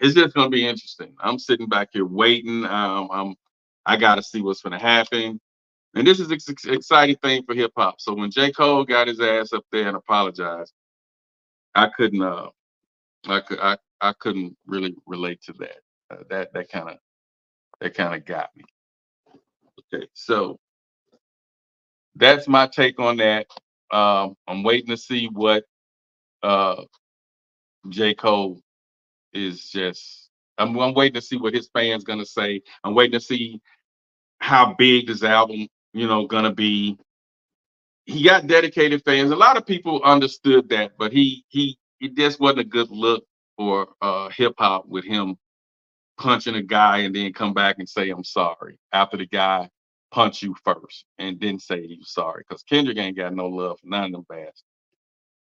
it's just going to be interesting. I'm sitting back here waiting. I got to see what's going to happen. And this is an exciting thing for hip hop. So when J. Cole got his ass up there and apologized, I couldn't I couldn't really relate to that. That kind of got me. Okay, so that's my take on that. I'm waiting to see what J. Cole is just. I'm waiting to see what his fans gonna say. I'm waiting to see how big this album, gonna be. He got dedicated fans. A lot of people understood that, but he just wasn't a good look for hip hop, with him punching a guy and then come back and say I'm sorry after the guy punched you first and didn't say he was sorry. Because Kendrick ain't got no love for none of them bastards.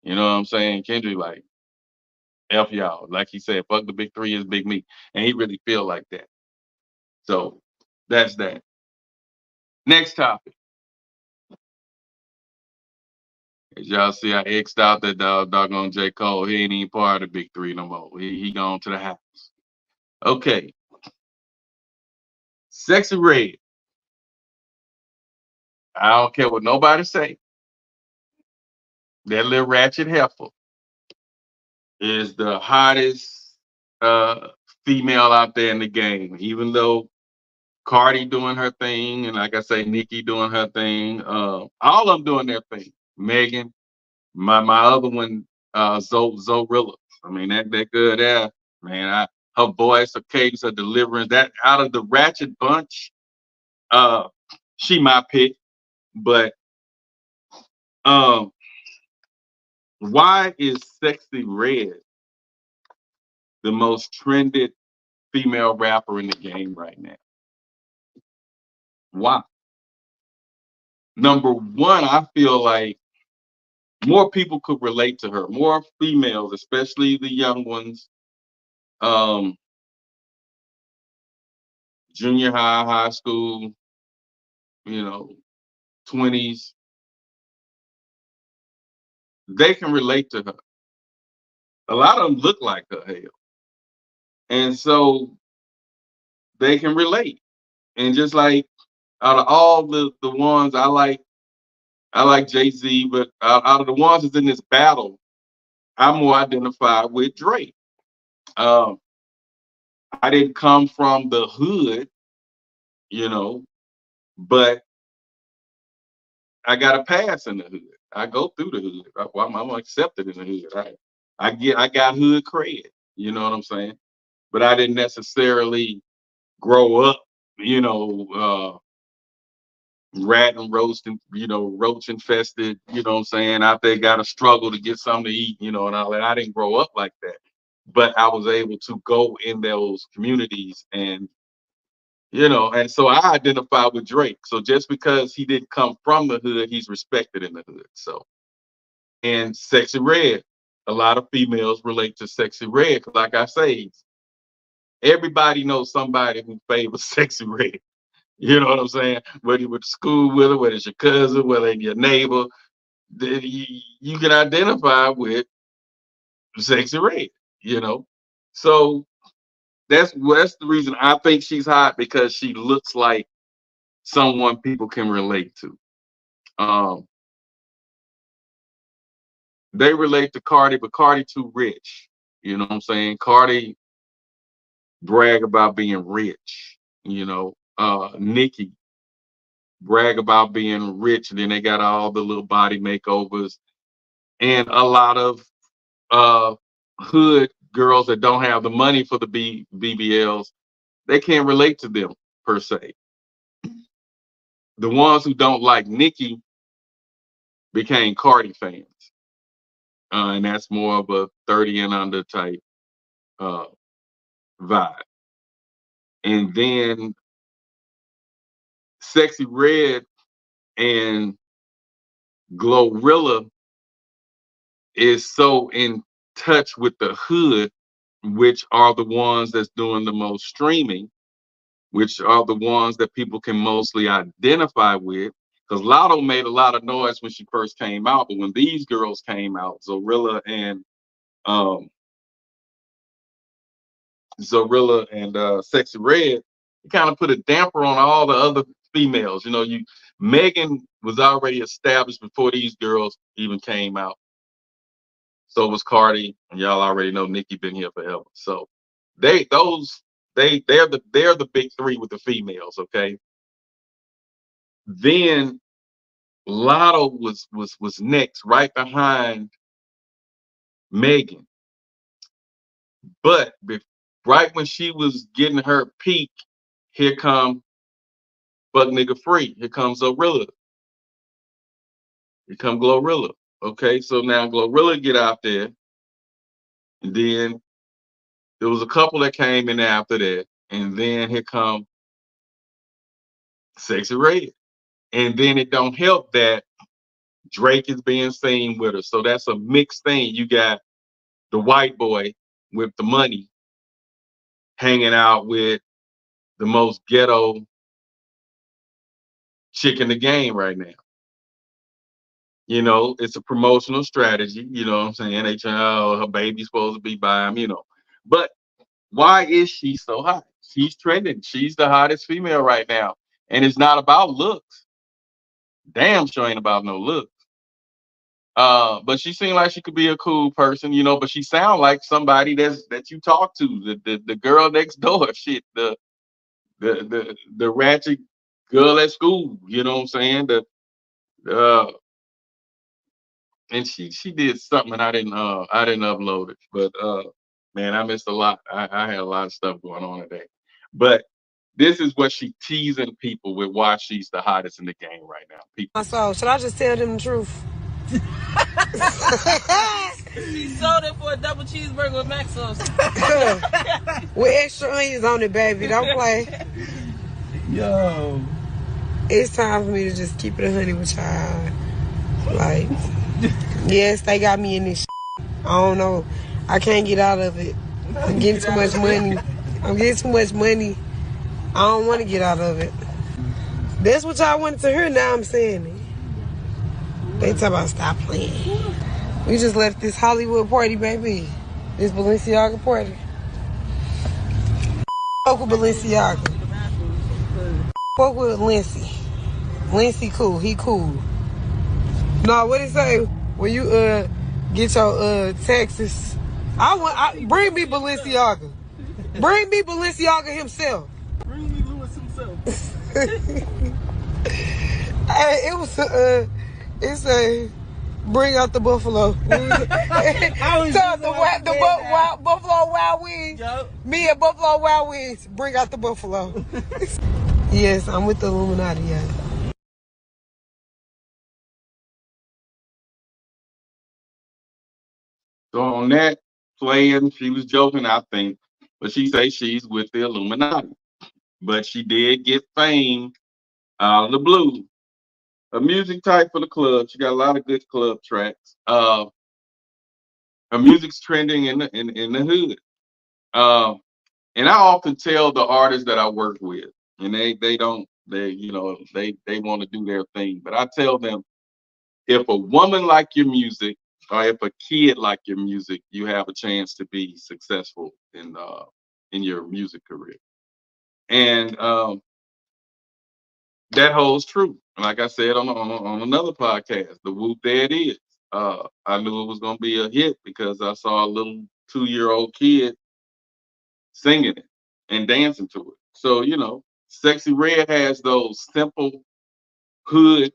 You know what I'm saying? Kendrick like F y'all. Like he said, fuck the big 3 is big me. And he really feel like that. So that's that. Next topic. As y'all see, I X'd out that doggone J. Cole. He ain't even part of the big 3 no more. He gone to the house. Okay. Sexy Red. I don't care what nobody say. That little ratchet heifer is the hottest female out there in the game. Even though Cardi doing her thing, and like I say, Nicki doing her thing, all of them doing their thing. Megan, my other one, Zorilla. I mean, that good there, man. Her voice, her cadence, her deliverance. That out of the ratchet bunch, she my pick, but um, why is Sexy Red the most trended female rapper in the game right now? Why? Number one, I feel like more people could relate to her. More females, especially the young ones, um, junior high, high school, 20s, they can relate to her. A lot of them look like her, hell. And so they can relate. And just like out of all the ones I like Jay-Z, but out of the ones that's in this battle, I'm more identified with Drake. Um, I didn't come from the hood, you know, but I got a pass in the hood. I go through the hood. I'm accepted in the hood. I got hood cred. You know what I'm saying? But I didn't necessarily grow up, you know, rat and roast and roach infested. You know what I'm saying? Out there, got to struggle to get something to eat. You know, and all that. I didn't grow up like that, but I was able to go in those communities and and so I identify with Drake. So just because he didn't come from the hood, he's respected in the hood. So, and Sexy Red, a lot of females relate to Sexy Red. 'Cause like I say, everybody knows somebody who favors Sexy Red. You know what I'm saying? Whether you went to school with her, whether it's your cousin, whether it's your neighbor, you can identify with Sexy Red. You know, so that's the reason I think she's hot, because she looks like someone people can relate to. Um, they relate to Cardi, but Cardi too rich. You know what I'm saying? Cardi brag about being rich. Nicki brag about being rich, and then they got all the little body makeovers, and a lot of uh hood girls that don't have the money for the BBLs, they can't relate to them per se. The ones who don't like Nicki became Cardi fans, and that's more of a 30 and under type uh, vibe. And then Sexy Red and Glorilla is so in touch with the hood, which are the ones that's doing the most streaming, which are the ones that people can mostly identify with. Because Lotto made a lot of noise when she first came out, but when these girls came out, um, Zorilla and Sexy Red, it kind of put a damper on all the other females. Megan was already established before these girls even came out. So was Cardi, and y'all already know Nicki been here forever. So they those they're the big three with the females. Okay. Then Lotto was next, right behind Megan. But right when she was getting her peak, here come Fuck Nigga Free. Here comes Zorilla. Here come Glorilla. Okay, so now Glorilla get out there, and then there was a couple that came in after that, and then here come Sexy Red. And then it don't help that Drake is being seen with her. So that's a mixed thing. You got the white boy with the money hanging out with the most ghetto chick in the game right now. It's a promotional strategy. You know what I'm saying? They try, oh, her baby's supposed to be by him. But why is she so hot? She's trending. She's the hottest female right now. And it's not about looks. Damn sure ain't about no looks. But she seemed like she could be a cool person, but she sound like somebody that you talk to, the girl next door, shit, the ratchet girl at school, you know what I'm saying? Uh and she did something, and I didn't upload it. But man, I missed a lot. I had a lot of stuff going on today. But this is what she teasing people with why she's the hottest in the game right now. People. So should I just tell them the truth? She sold it for a double cheeseburger with mac sauce. With extra onions on it, baby. Don't play. Yo. It's time for me to just keep it 100 with y'all. Like, yes, they got me in this shit. I don't know. I can't get out of it. I'm getting too much money. I'm getting too much money. I don't want to get out of it. That's what y'all wanted to hear. Now I'm saying it. They talk about stop playing. We just left this Hollywood party, baby. This Balenciaga party. Fuck with Balenciaga. Fuck with Lindsay. Lindsay cool. He cool. No, what it say? When you get your taxes, bring me Balenciaga. Bring me Balenciaga himself. Bring me Lewis himself. Hey, it's a bring out the buffalo. Buffalo Wild Wings. Yep. Me and Buffalo Wild Wings. Bring out the buffalo. Yes, I'm with the Illuminati. Yeah. So on that playing, she was joking, I think, but she say she's with the Illuminati. But she did get fame out of the blue. A music type for the club. She got a lot of good club tracks. Her music's trending in the hood. And I often tell the artists that I work with, and they want to do their thing. But I tell them, if a woman like your music, or if a kid like your music, you have a chance to be successful in your music career. And that holds true. And like I said on another podcast, the Whoop There It Is. I knew it was gonna be a hit because I saw a little 2-year-old kid singing it and dancing to it. So, Sexy Red has those simple hood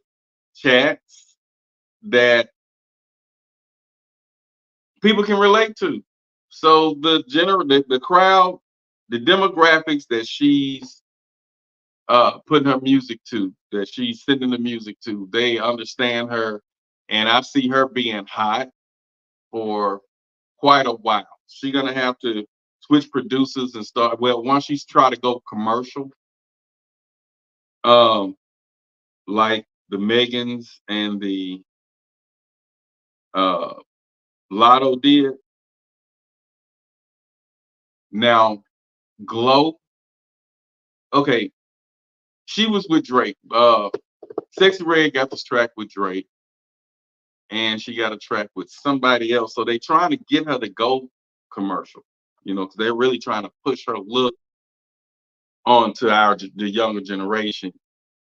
chats that people can relate to. So the crowd, the demographics that she's putting her music to, that she's sending the music to, they understand her. And I see her being hot for quite a while. She's gonna have to switch producers and start. Well, once she's try to go commercial, like the Megans and the Lotto did. Now, Glow. Okay, she was with Drake. Sexy Red got this track with Drake, and she got a track with somebody else. So they trying to get her to go commercial, because they're really trying to push her look onto the younger generation,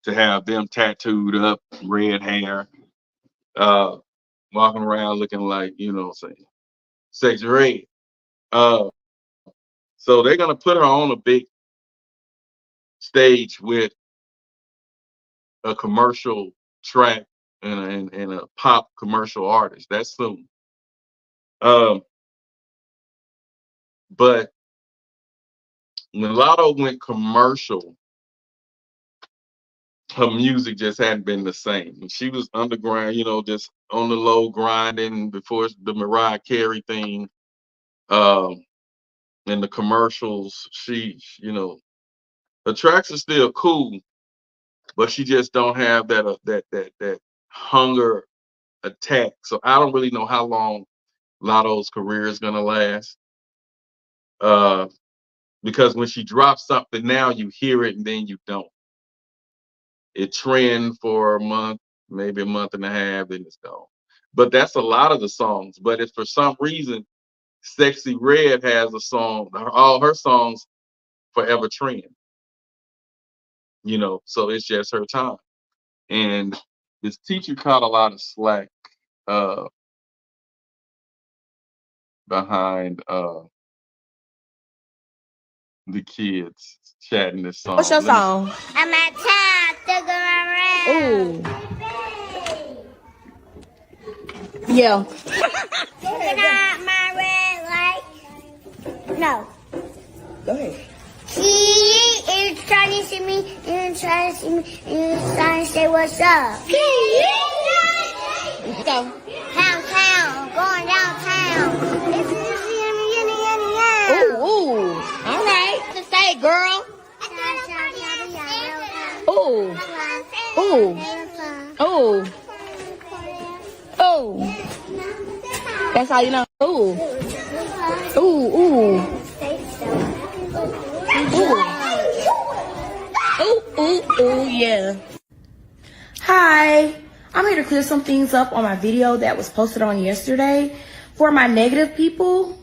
to have them tattooed up, red hair, walking around looking like, Sexy Red. So they're gonna put her on a big stage with a commercial track and a pop commercial artist. That's soon. But when Lotto went commercial, her music just hadn't been the same. And she was underground, just on the low grinding before the Mariah Carey thing. And the commercials, the tracks are still cool, but she just don't have that hunger attack. So I don't really know how long Lotto's career is gonna last. Because when she drops something now, you hear it and then you don't. It trend for a month, maybe a month and a half, then it's gone. But that's a lot of the songs. But if for some reason Sexy Red has a song, all her songs forever trend. So it's just her time. And this teacher caught a lot of slack behind the kids chatting this song. What's your song? I'm a child, sugar around. Ooh. Yeah. Can I have my red light? No. Go ahead. She is trying and you start and say what's up. Let's go. Downtown, going downtown. It's Ooh. All right. Just say it, girl. Ooh. That's how you know. Ooh. Yeah. Hi. I'm here to clear some things up on my video that was posted on yesterday. For my negative people,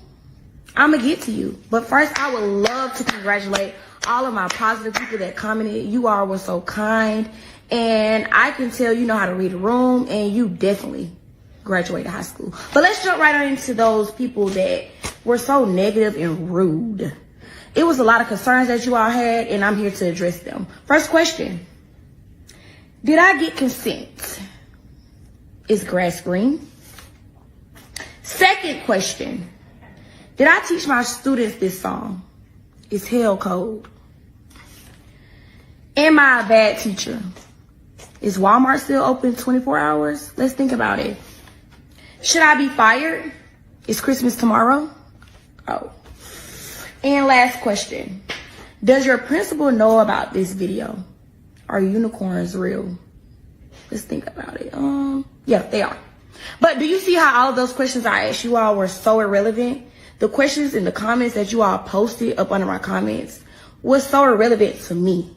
I'm gonna get to you. But first, I would love to congratulate all of my positive people that commented. You all were so kind. And I can tell you know how to read a room, and you definitely graduated high school. But let's jump right on into those people that were so negative and rude. It was a lot of concerns that you all had, and I'm here to address them. First question. Did I get consent? Is grass green? Second question. Did I teach my students this song? Is hell cold? Am I a bad teacher? Is Walmart still open 24 hours? Let's think about it. Should I be fired? Is Christmas tomorrow? Oh. And last question. Does your principal know about this video? Are unicorns real? Let's think about it. Yeah, they are. But do you see how all of those questions I asked you all were so irrelevant? The questions in the comments that you all posted up under my comments was so irrelevant to me.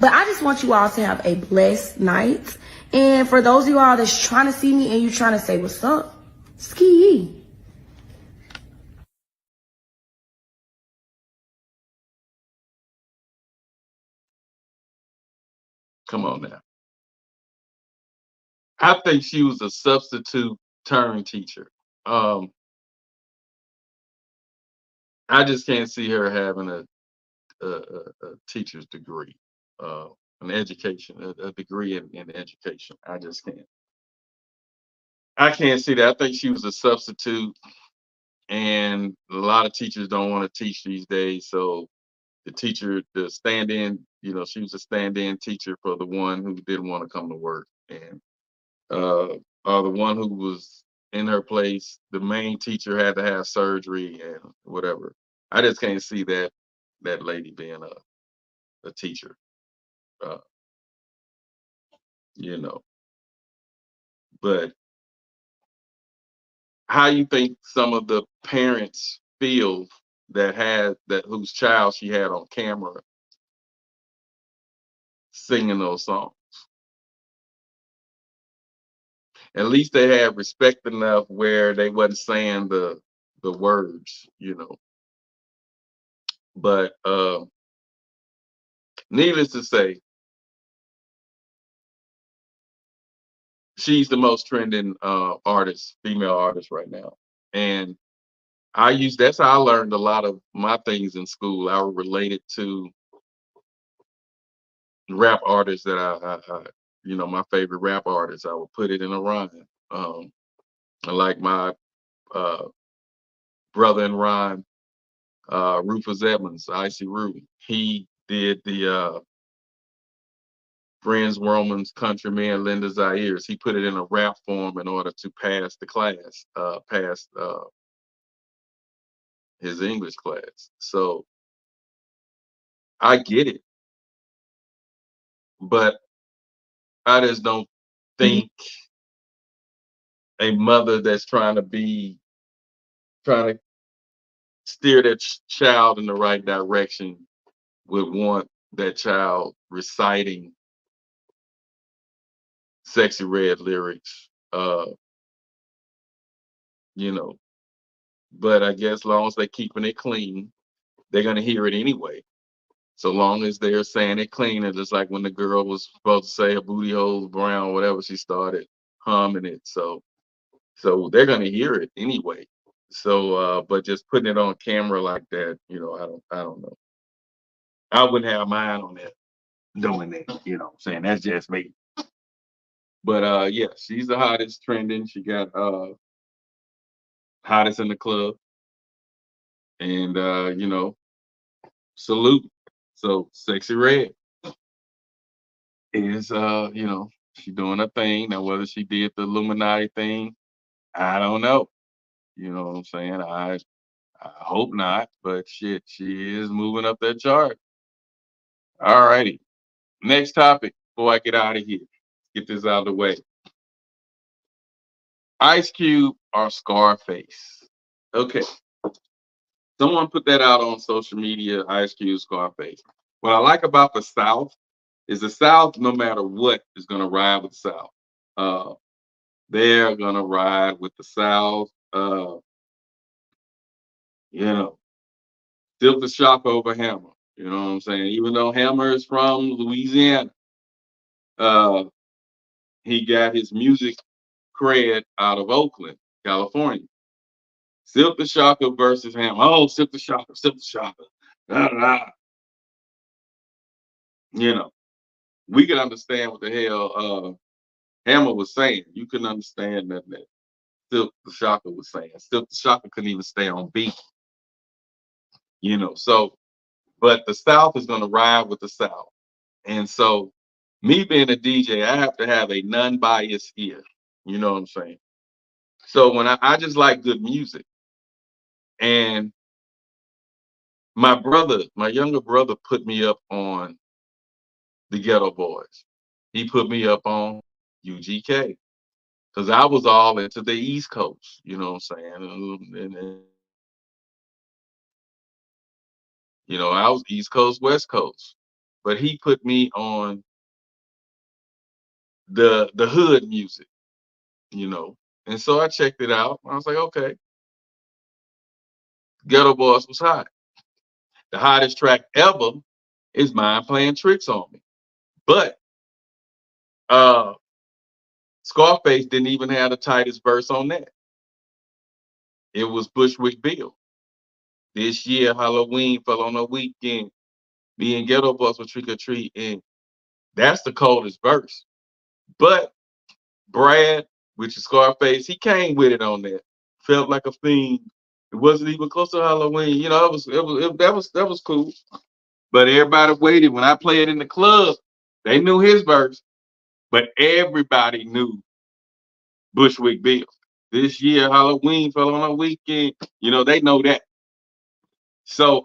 But I just want you all to have a blessed night. And for those of you all that's trying to see me and you trying to say what's up, ski. Come on now. I think she was a substitute turn teacher. I just can't see her having a teacher's degree, an education, a degree in education. I just can't. I can't see that. I think she was a substitute, and a lot of teachers don't want to teach these days. So the stand-in, she was a stand-in teacher for the one who didn't want to come to work, and or the one who was in her place. The main teacher had to have surgery and whatever. I just can't see that lady being a teacher. Uh, you know, but how you think some of the parents feel whose child she had on camera singing those songs? At least they had respect enough where they wasn't saying the words, But needless to say, she's the most trending artist, female artist right now. And that's how I learned a lot of my things in school. I related to rap artists that my favorite rap artists. I would put it in a rhyme. Like my brother in rhyme, Rufus Edmonds, Icy Roo. He did the Friends, Romans, Countrymen, Linda Zaires. He put it in a rap form in order to pass the class, pass his English class. So I get it, but I just don't think a mother that's trying to steer that child in the right direction would want that child reciting Sexy Red lyrics, you know. But I guess as long as they're keeping it clean, they're gonna hear it anyway. So long as they're saying it clean, and just like when the girl was supposed to say her booty hole's brown, whatever, she started humming it. So they're gonna hear it anyway. So but just putting it on camera like that, I don't know. I wouldn't have mine on that doing that, saying that's just me. But yeah, she's the hottest trending. She got hottest in the club. And salute. So Sexy Red. is she doing her thing. Now whether she did the Illuminati thing, I don't know. You know what I'm saying? I hope not, but shit, she is moving up that chart. All righty. Next topic before I get out of here. Get this out of the way. Ice Cube or Scarface? Okay. Someone put that out on social media, Ice Cube, Scarface. What I like about the South is the South, no matter what, is going to ride with the South. They're going to ride with the South. You know, still the shock over Hammer. You know what I'm saying? Even though Hammer is from Louisiana, uh, he got his music cred out of Oakland, California. Silk the Shocker versus Hammer. Oh, Silk the Shocker, Silk the Shocker. Da, da, da. You know, we can understand what the hell Hammer was saying. You can understand that Silk the Shocker was saying. Silk the Shocker couldn't even stay on beat. You know, so but the South is gonna ride with the South. And so me being a DJ, I have to have a non-biased ear. You know what I'm saying? So when I just like good music. And my younger brother put me up on the Ghetto Boys. He put me up on UGK. Because I was all into the East Coast, you know what I'm saying? I was East Coast, West Coast. But he put me on the hood music, you know. And so I checked it out. I was like, okay, Ghetto Boys was hot. The hottest track ever is Mine Playing Tricks on Me. But uh Scarface didn't even have the tightest verse on that. It was Bushwick Bill. This year, Halloween fell on a weekend. Me and Ghetto Boys were trick or treat, and that's the coldest verse. But Brad, which is Scarface, he came with it on that. Felt like a fiend. It wasn't even close to Halloween. You know, that was cool. But everybody waited. When I played in the club, they knew his verse, but everybody knew Bushwick Bill. This year, Halloween fell on a weekend. You know, they know that. So,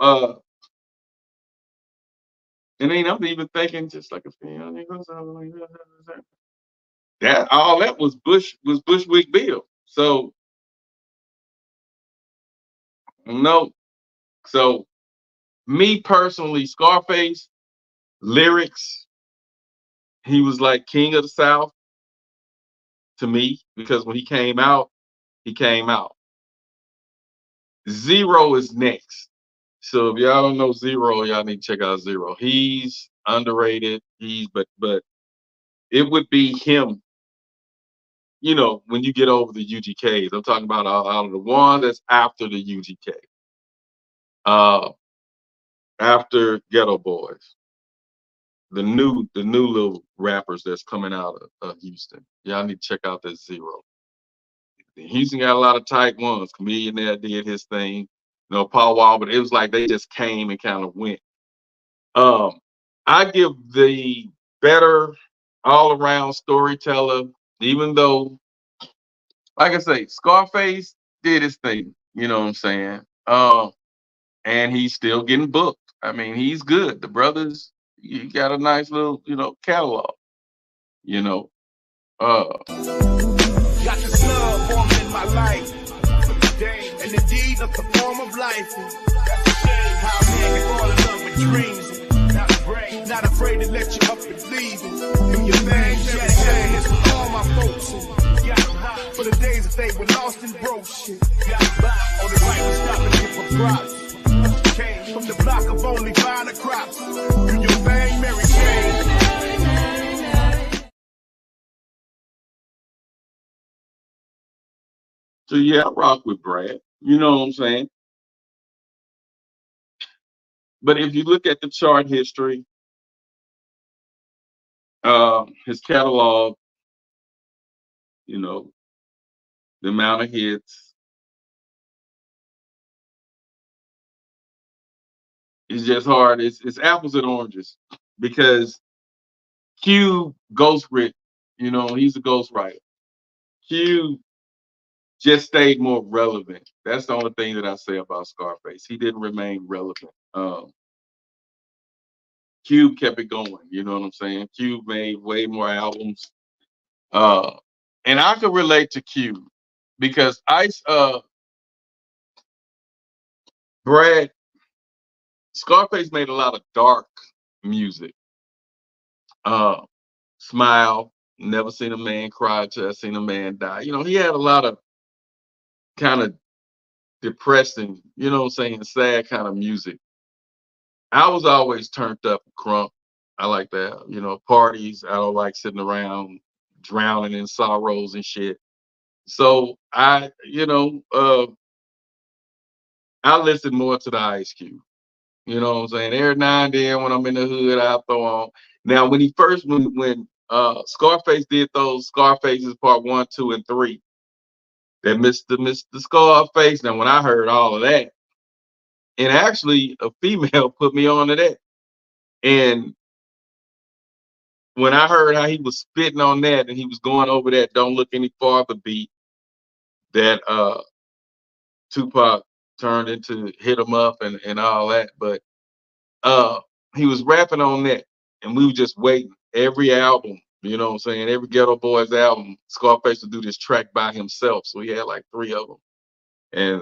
and then I'm even thinking just like a fiend. That all that was Bushwick Bill. So no. So me personally, Scarface lyrics, he was like king of the South to me because when he came out, he came out. Zero is next. So if y'all don't know Zero, y'all need to check out Zero. He's underrated. But it would be him. You know, when you get over the UGKs, I'm talking about out of the one that's after the UGK. After Ghetto Boys, the new little rappers that's coming out of Houston. Y'all need to check out that Zero. Houston got a lot of tight ones. Chameleon did his thing. Paul Wall, but it was like they just came and kind of went. I give the better all around storyteller, even though, like I say, Scarface did his thing. You know what I'm saying? And he's still getting booked. I mean, he's good. The brothers, he got a nice little, catalog. You know, Got the slug forming in my life. And indeed of the form of life. How a man can fall in love with dreams. Not afraid to let you up and leave. Do your thing, share this with all my folks. For the days that they were lost and broke shit. Only right was stopping here for props. Came from the block of only finer crops. Do your thing, Mary Jane. so yeah, I rock with Brad. You know what I'm saying? But if you look at the chart history, his catalog, you know, the amount of hits, it's just hard. It's apples and oranges because Q ghost writ, he's a ghost writer. Q just stayed more relevant. That's the only thing that I say about Scarface. He didn't remain relevant. Q kept it going. You know what I'm saying? Q made way more albums. And I could relate to Q because Brad, Scarface made a lot of dark music. Smile, never seen a man cry till I seen a man die. He had a lot of kind of depressing, sad kind of music. I was always turned up crunk. I like that. Parties. I don't like sitting around drowning in sorrows and shit. So I listen more to the Ice Cube. You know what I'm saying? Every now and then when I'm in the hood, I throw on. Now when Scarface did those Scarfaces part 1, 2, and 3, that Mr. Scarface. Now when I heard all of that, and actually a female put me on to that. And when I heard how he was spitting on that and he was going over that "Don't Look Any Farther" beat that Tupac turned into "Hit 'Em Up" and all that, but he was rapping on that, and we were just waiting. Every album, you know what I'm saying? Every Ghetto Boys album, Scarface would do this track by himself. So he had like 3 of them. And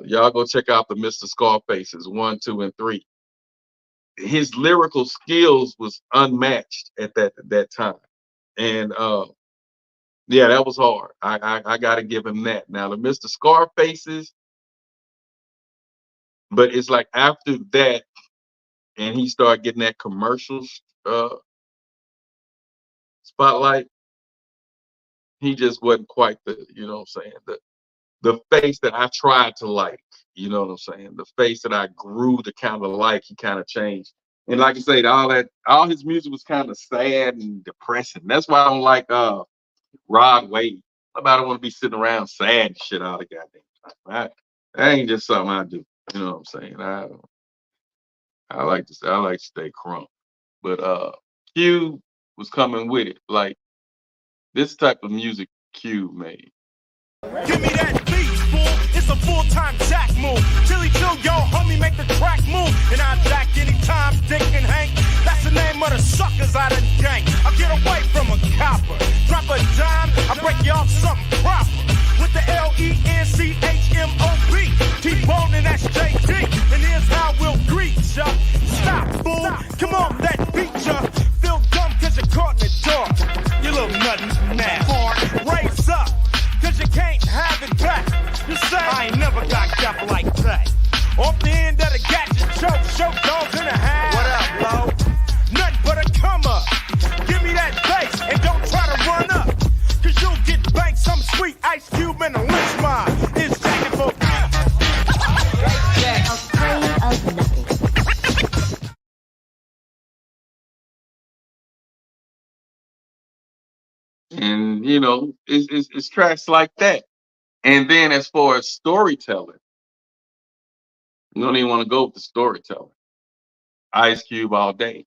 y'all go check out the Mr. Scarfaces 1, 2, and 3. His lyrical skills was unmatched at that time. And yeah, that was hard. I gotta give him that. Now the Mr. Scarfaces, but it's like after that, and he started getting that commercial spotlight, he just wasn't quite the, you know what I'm saying, the face that I tried to like, you know what I'm saying? The face that I grew to kind of like, he kind of changed. And like I said, all his music was kind of sad and depressing. That's why I don't like Rod Wave. Nobody want to be sitting around sad and shit all the goddamn time. That ain't just something I do. You know what I'm saying? I like to stay crunk. But Q was coming with it. Like this type of music Q made. Give me that beat, fool. It's a full-time jack move. Chili chill, yo, homie, make the track move. And I jack anytime, Dick and Hank. That's the name of the suckers I done gang. I get away from a copper. Drop a dime, I break you off something proper. With the LENCHMOB. T-Bone and that's JD. And here's how we'll greet ya. Stop, fool. Come on, that beat ya. Feel dumb cause you're caught in the dark. You little nothing now. Raise up. Cause you can't have it back. You say, I ain't never got got like that. Off the end of the gadget, show dogs in the house. What up, Lo? Nothing but a come up. Give me that bass and don't try to run up. Cause you'll get banked some sweet Ice Cube and a lynch mob. It's jacking for Afraid of nothing. And it's tracks like that. And then as far as storytelling, you don't even want to go with the storytelling. Ice Cube all day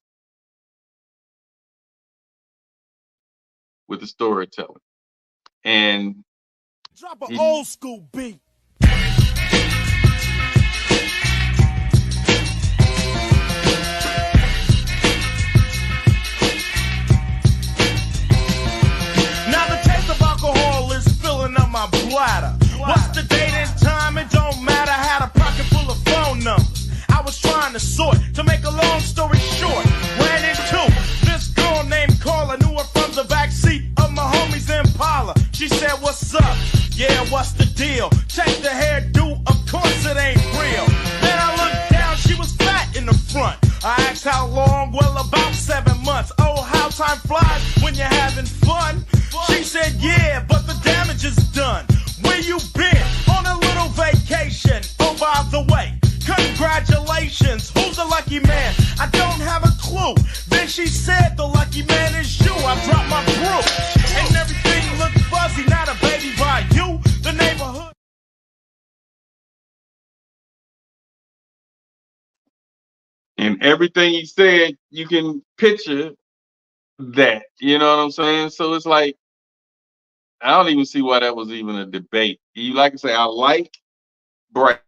with the storytelling. And drop an old school beat. Now the taste of alcohol is filling up my bladder. What's the date and time? It don't matter. Had a pocket full of phone numbers. I was trying to sort. To make a long story short, ran into this girl named Carla. Knew her from the backseat of my homie's Impala. She said, "What's up? Yeah, what's the deal?" Check the hairdo. Of course it ain't real. Then I looked down. She was fat in the front. I asked how long. Well, about 7 months. Oh, how time flies when you're having fun. She said, "Yeah, but the damage is done." Where you been? On a little vacation. Oh, by the way, congratulations. Who's the lucky man? I don't have a clue. Then she said, "The lucky man is you." I dropped my brew. And everything looked fuzzy. Not a baby by you. The neighborhood. everything he said, you can picture that. You know what I'm saying? So it's like I don't even see why that was even a debate. You like to say I like Brad.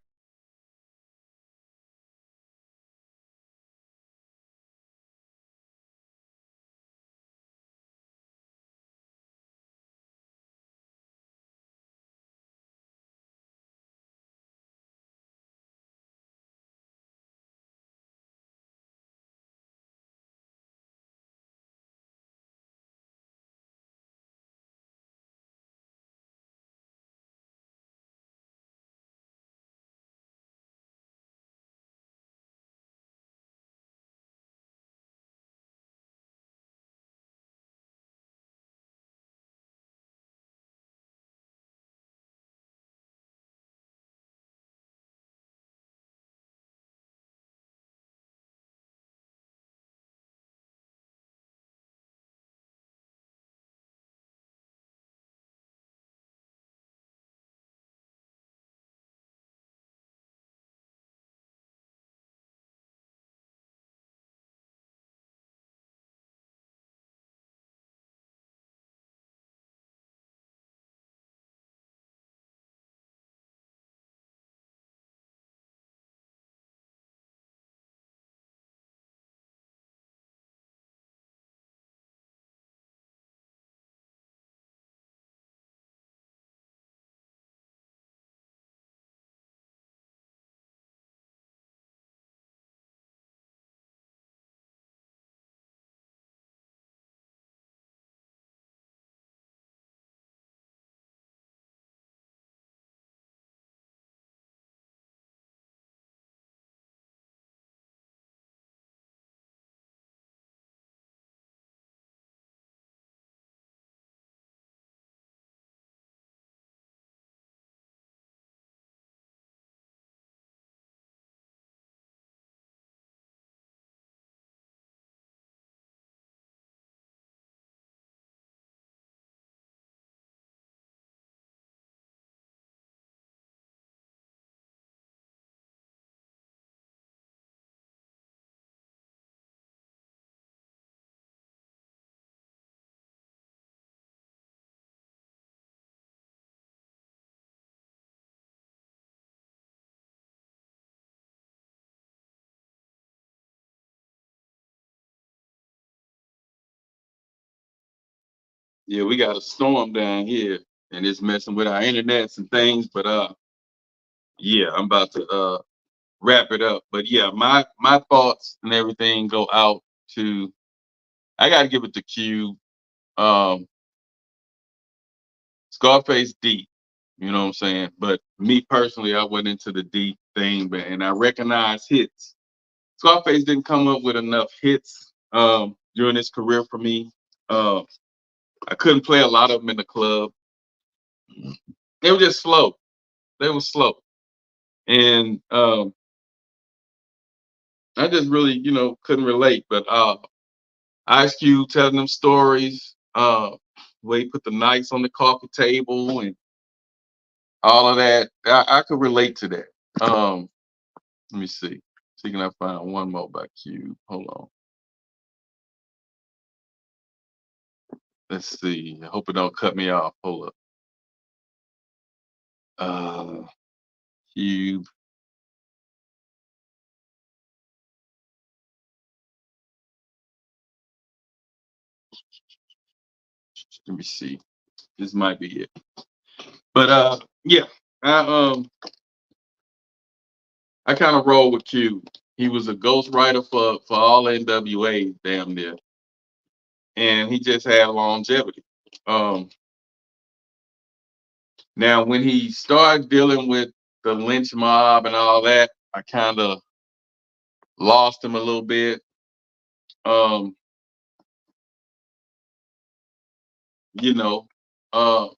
Yeah, we got a storm down here and it's messing with our internets and things, but yeah, I'm about to wrap it up. But yeah, my thoughts and everything go out to I gotta give it to Q. Um Scarface deep, you know what I'm saying? But me personally, I went into the deep thing, but and I recognize hits. Scarface didn't come up with enough hits during his career for me. I couldn't play a lot of them in the club. They were just slow. They were slow. And I just really, couldn't relate. But Ice Cube telling them stories, where he put the nights on the coffee table and all of that, I could relate to that. Let me see. See, can I find one more by Cube? Hold on. Let's see. I hope it don't cut me off. Hold up. Cube. Let me see. This might be it. But yeah. I I kind of roll with Cube. He was a ghostwriter for all NWA, damn near, and he just had longevity. Um, Now, when he started dealing with the lynch mob and all that, I kind of lost him a little bit. Um, you know, uh,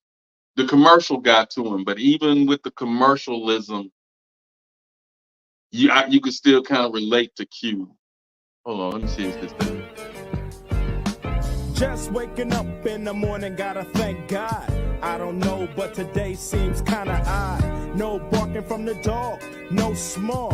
the commercial got to him, but even with the commercialism, you could still kind of relate to Q. Hold on, let me see if this thing. Just waking up in the morning, gotta thank God. I don't know, but today seems kinda odd. No barking from the dog, no small.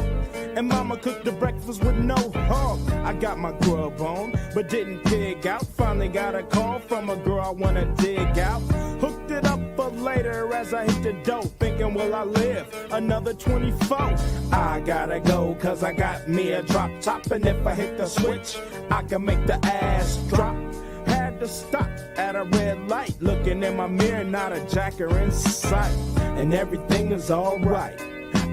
And mama cooked the breakfast with no hog. I got my grub on, but didn't pig out. Finally got a call from a girl I wanna dig out. Hooked it up for later as I hit the dough. Thinking, will I live another 24? I gotta go, cause I got me a drop top. And if I hit the switch, I can make the ass drop. Had to stop at a red light. Looking in my mirror, not a jacker in sight. And everything is alright.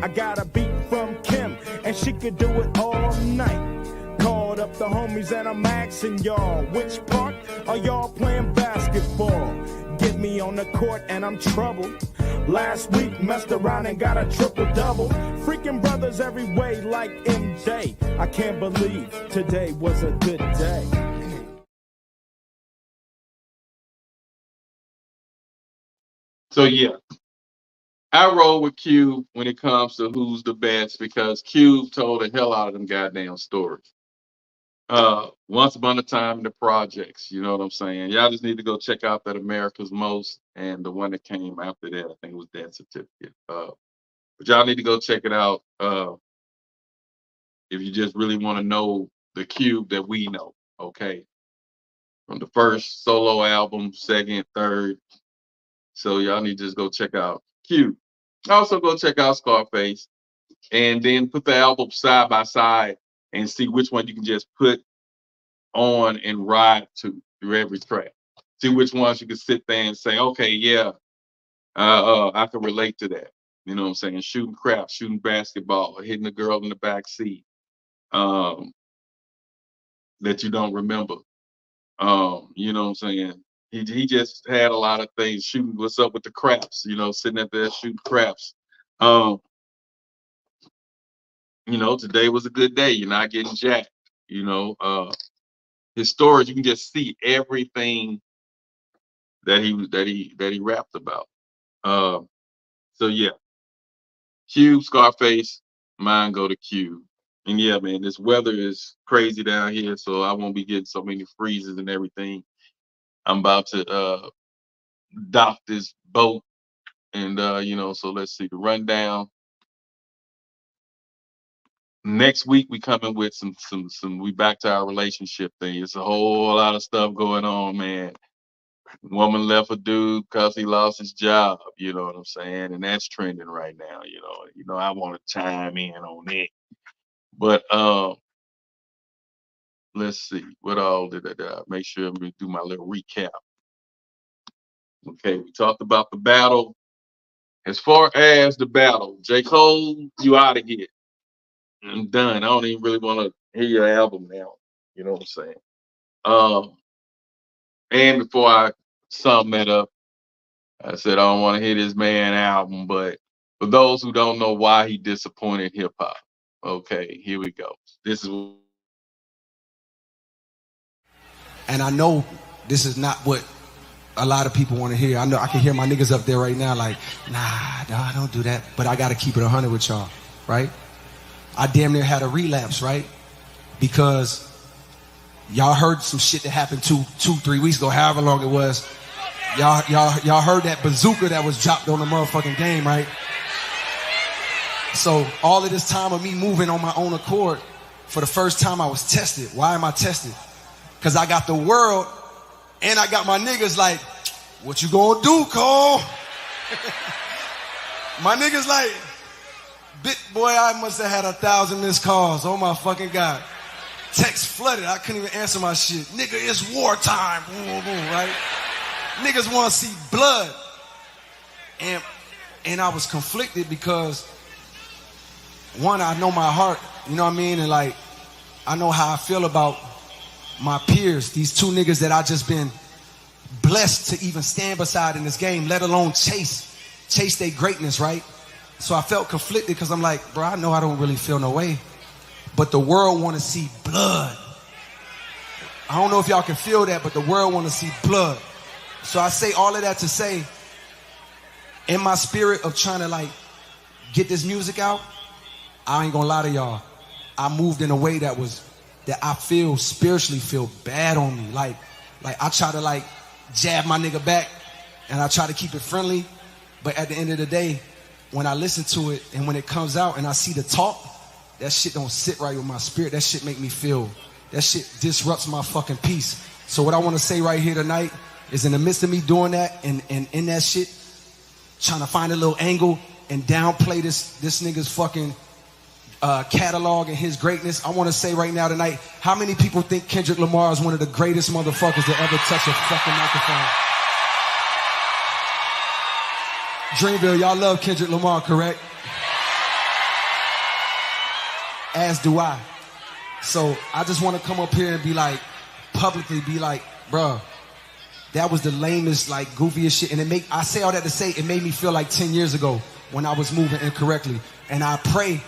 I got a beat from Kim, and she could do it all night. Called up the homies and I'm asking y'all, which part are y'all playing basketball? Get me on the court and I'm troubled. Last week messed around and got a triple-double. Freaking brothers every way like MJ. I can't believe today was a good day. So yeah, I roll with Cube when it comes to who's the best because Cube told the hell out of them goddamn stories. Once upon a time in the projects, you know what I'm saying? Y'all just need to go check out that America's Most and the one that came after that, I think it was Death Certificate. But y'all need to go check it out if you just really want to know the Cube that we know, okay? From the first solo album, second, third. So y'all need to just go check out Cube. Also go check out Scarface and then put the album side by side and see which one you can just put on and ride to through every track. See which ones you can sit there and say, okay, yeah, I can relate to that. You know what I'm saying? Shooting crap, shooting basketball, hitting a girl in the back seat that you don't remember. You know what I'm saying? He just had a lot of things shooting. What's up with the craps? You know, sitting up there shooting craps. You know, today was a good day. You're not getting jacked. You know, his stories, you can just see everything that he rapped about. So yeah, Cube, Scarface, mine go to Cube. And yeah, man, this weather is crazy down here, so I won't be getting so many freezes and everything. I'm about to dock this boat, and you know, so let's see the rundown. Next week we coming with some we back to our relationship thing. It's a whole lot of stuff going on, man. Woman left a dude because he lost his job, you know what I'm saying? And that's trending right now, you know. You know, I want to chime in on it. But let's see, what all did I make sure I'm gonna do my little recap. Okay, we talked about the battle. As far as the battle, J. Cole, you out of here. I'm done. I don't even really want to hear your album now. You know what I'm saying? And before I sum that up, I said I don't want to hear this man album, but for those who don't know why he disappointed hip hop, okay, here we go. This is. And I know this is not what a lot of people want to hear. I know I can hear my niggas up there right now like, nah, don't do that. But I got to keep it 100 with y'all, right? I damn near had a relapse, right? Because y'all heard some shit that happened 3 weeks ago, however long it was. Y'all heard that bazooka that was dropped on the motherfucking game, right? So all of this time of me moving on my own accord, for the first time I was tested. Why am I tested? Because I got the world and I got my niggas like, what you gonna do, Cole? My niggas like, boy, I must have had 1,000 missed calls. Oh my fucking God. Text flooded. I couldn't even answer my shit. Nigga, it's wartime. Boom, boom, boom, right? Niggas want to see blood. And I was conflicted because, one, I know my heart, you know what I mean? And like, I know how I feel about my peers, these two niggas that I just been blessed to even stand beside in this game, let alone chase their greatness, right? So I felt conflicted because I'm like, bro, I know I don't really feel no way, but the world want to see blood. I don't know if y'all can feel that, but the world want to see blood. So I say all of that to say, in my spirit of trying to like get this music out, I ain't gonna lie to y'all, I moved in a way that I feel spiritually feel bad on me. Like I try to like jab my nigga back and I try to keep it friendly, but at the end of the day, when I listen to it and when it comes out and I see the talk, that shit don't sit right with my spirit. That shit make me feel, that shit disrupts my fucking peace. So what I want to say right here tonight is in the midst of me doing that and in that shit, trying to find a little angle and downplay this nigga's fucking catalog and his greatness, I want to say right now tonight, how many people think Kendrick Lamar is one of the greatest motherfuckers to ever touch a fucking microphone? Dreamville, y'all love Kendrick Lamar, correct? As do I. So I just want to come up here and be like, publicly be like, bruh, that was the lamest, like, goofiest shit. And I say all that to say, it made me feel like 10 years ago when I was moving incorrectly. And I pray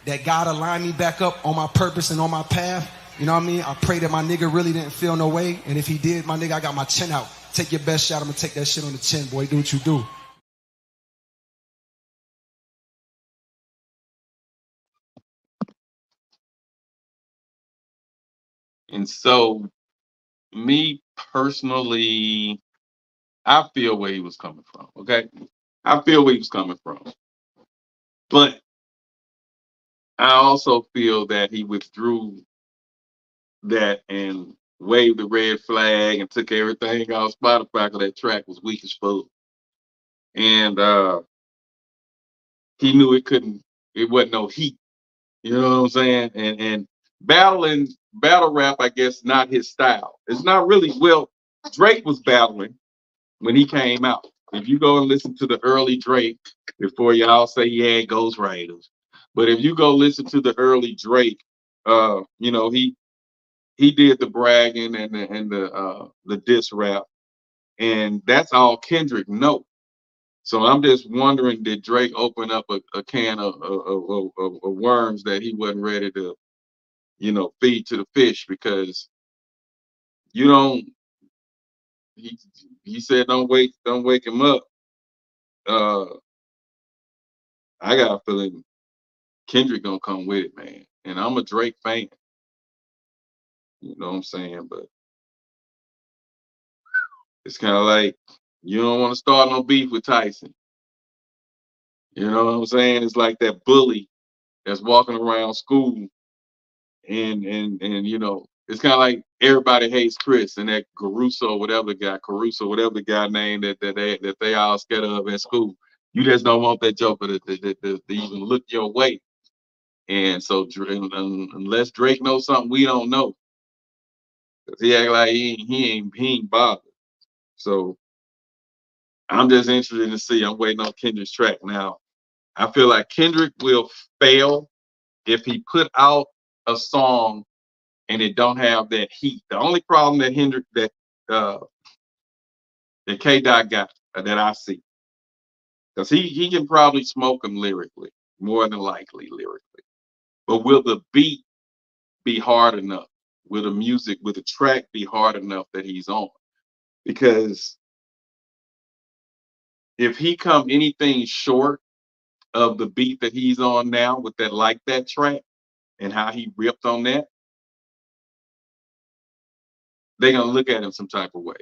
that God align me back up on my purpose and on my path. You know what I mean? I pray that my nigga really didn't feel no way. And if he did, my nigga, I got my chin out. Take your best shot. I'm gonna take that shit on the chin, boy. Do what you do. And so, me personally, I feel where he was coming from. Okay, I feel where he was coming from, but I also feel that he withdrew that and waved the red flag and took everything off Spotify because that track was weak as fuck. And he knew it wasn't no heat. You know what I'm saying? And battle rap, I guess, not his style. It's not really, well, Drake was battling when he came out. If you go and listen to the early Drake, before y'all say he had ghostwriters, but if you go listen to the early Drake, you know, he did the bragging and the diss rap, and that's all Kendrick know. So I'm just wondering, did Drake open up a can of worms that he wasn't ready to, you know, feed to the fish? Because you don't. He said, don't wake him up. Uh, I got a feeling Kendrick gonna come with it, man. And I'm a Drake fan. You know what I'm saying? But it's kind of like you don't want to start no beef with Tyson. You know what I'm saying? It's like that bully that's walking around school, and you know, it's kind of like everybody hates Chris and that whatever the guy named that they all scared of at school. You just don't want that joker to even look your way. And so unless Drake knows something we don't know, 'cause he act like he ain't bothered. So I'm just interested to see. I'm waiting on Kendrick's track now. I feel like Kendrick will fail if he put out a song and it don't have that heat. The only problem uh that K Dot got that I see, because he can probably smoke him lyrically, more than likely lyrically. But will the beat be hard enough? Will the track be hard enough that he's on? Because if he come anything short of the beat that he's on now with that Like That track and how he ripped on that, they're gonna look at him some type of way.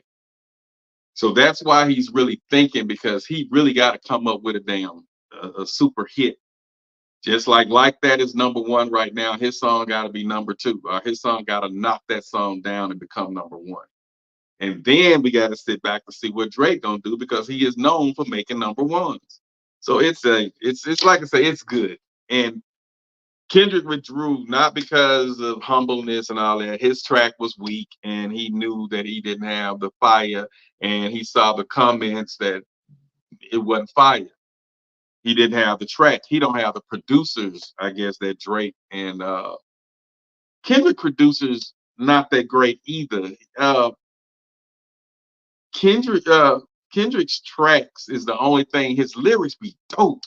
So that's why he's really thinking, because he really got to come up with a super hit. Just like That is number one right now. His song got to be number two. His song got to knock that song down and become number one. And then we got to sit back to see what Drake gonna do, because he is known for making number ones. So it's like I say, it's good. And Kendrick withdrew not because of humbleness and all that. His track was weak, and he knew that he didn't have the fire, and he saw the comments that it wasn't fire. He didn't have the track. He don't have the producers, I guess, that Drake and Kendrick producers not that great either. Kendrick's tracks is the only thing. His lyrics be dope,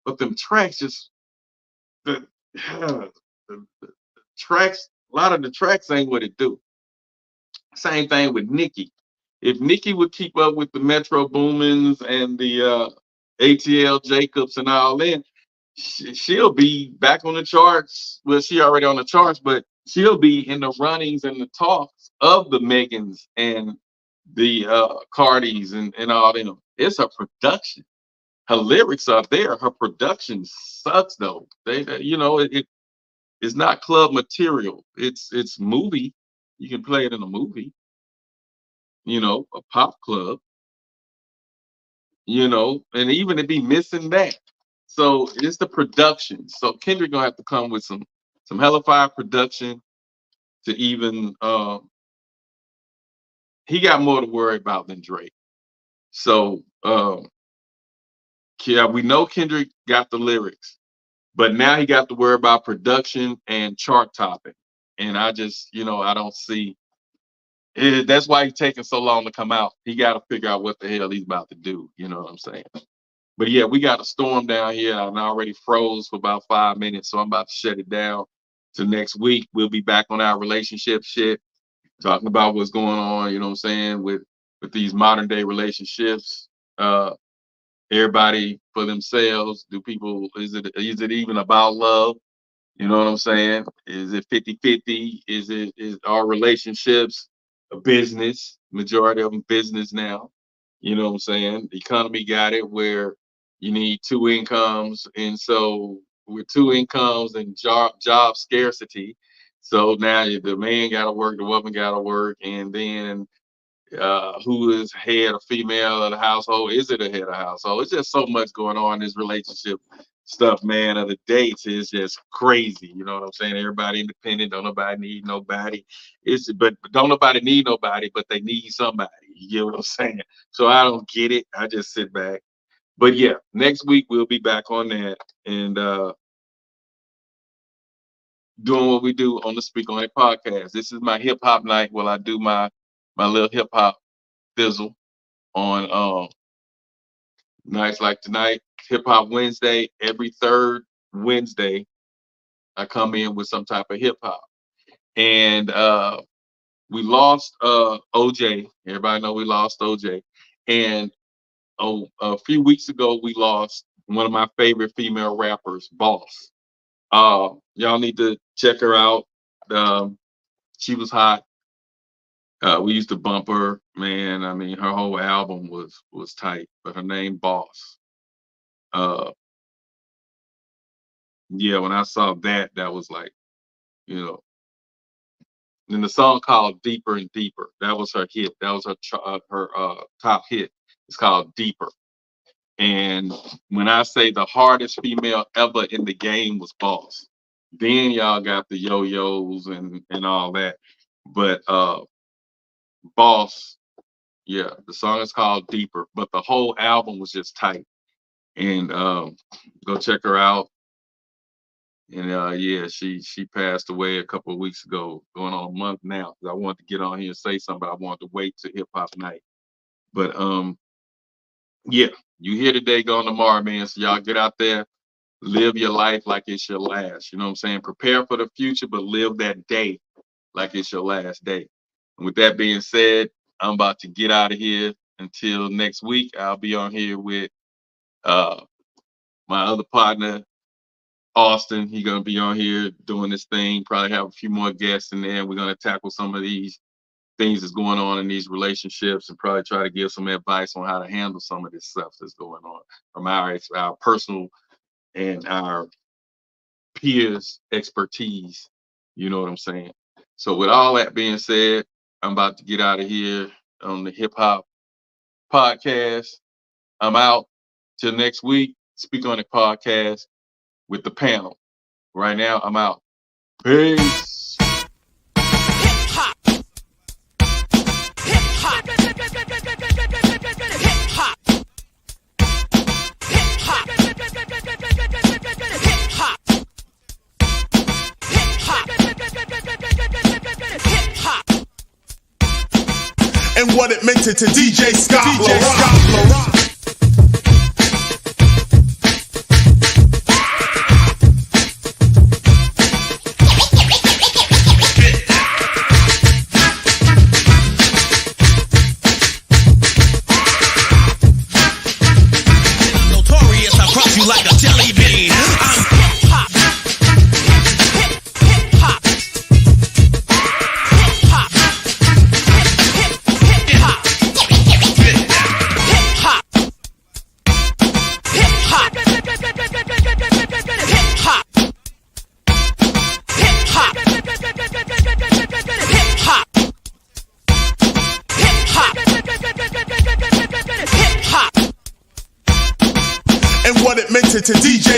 but them tracks just the, the tracks. A lot of the tracks ain't what it do. Same thing with Nicki. If Nicki would keep up with the Metro Boomins and the ATL Jacobs and all that, she'll be back on the charts. Well, she already on the charts, but she'll be in the runnings and the talks of the Megans and the Cardis and all them. It's a production. her lyrics are there. Her production sucks though. It's not club material. It's movie. You can play it in a movie. A pop club. And even it be missing that. So it's the production. So Kendrick gonna have to come with some hella fire production to even. He got more to worry about than Drake. So yeah, we know Kendrick got the lyrics, but now he got to worry about production and chart topping. And I just, I don't see it. That's why he's taking so long to come out. He got to figure out what the hell he's about to do. You know what I'm saying? But yeah, we got a storm down here. I already froze for about 5 minutes, so I'm about to shut it down. So next week we'll be back on our relationship shit, talking about what's going on. You know what I'm saying with these modern day relationships. Everybody for themselves. Is it even about love? You know what I'm saying? Is it 50-50? Is our relationships a business? Majority of them business now. You know what I'm saying? The economy got it where you need 2 incomes. And so with 2 incomes and job scarcity, so now the man got to work, the woman got to work, and then who is head or female of the household? Is it a head of household? It's just so much going on in this relationship stuff, man. Of the dates is just crazy. You know what I'm saying? Everybody independent. Don't nobody need nobody. But don't nobody need nobody, but they need somebody. You get what I'm saying? So I don't get it. I just sit back. But yeah, next week we'll be back on that and doing what we do on the Speak On It podcast. This is my hip hop night. Well, I do my little hip hop thizzle on nights like tonight, Hip Hop Wednesday. Every third Wednesday, I come in with some type of hip hop. And we lost OJ. Everybody know we lost OJ. And a few weeks ago, we lost one of my favorite female rappers, Boss. Y'all need to check her out. She was hot. We used to bump her, man. I mean, her whole album was tight, but her name Boss. Yeah, when I saw that was like, And the song called Deeper and Deeper. That was her hit. That was her top hit. It's called Deeper. And when I say the hardest female ever in the game was Boss, then y'all got the yo-yos and all that. But Boss, yeah, the song is called Deeper, but the whole album was just tight. And go check her out. And yeah, she passed away a couple of weeks ago, going on a month now. I wanted to get on here and say something, but I wanted to wait till Hip Hop Night. But yeah, you here today, gone tomorrow, man. So y'all get out there, live your life like it's your last. You know what I'm saying? Prepare for the future, but live that day like it's your last day. And with that being said, I'm about to get out of here. Until next week, I'll be on here with my other partner, Austin. He's gonna be on here doing this thing. Probably have a few more guests in there. We're gonna tackle some of these things that's going on in these relationships and probably try to give some advice on how to handle some of this stuff that's going on from our personal and our peers' expertise. You know what I'm saying? So with all that being said, I'm about to get out of here on the Hip Hop Podcast. I'm out till next week. Speak On It podcast with the panel. Right now, I'm out. Peace. Hip-hop. Hip-hop. Hip-hop. Hip-hop. Hip-hop. Hip-hop. And what it meant to DJ Scott LaRock. Like a jelly bean. I'm hip-hop. Hip-hop. Hip-hop. Hip-hop. Hip-hop. Minted to DJ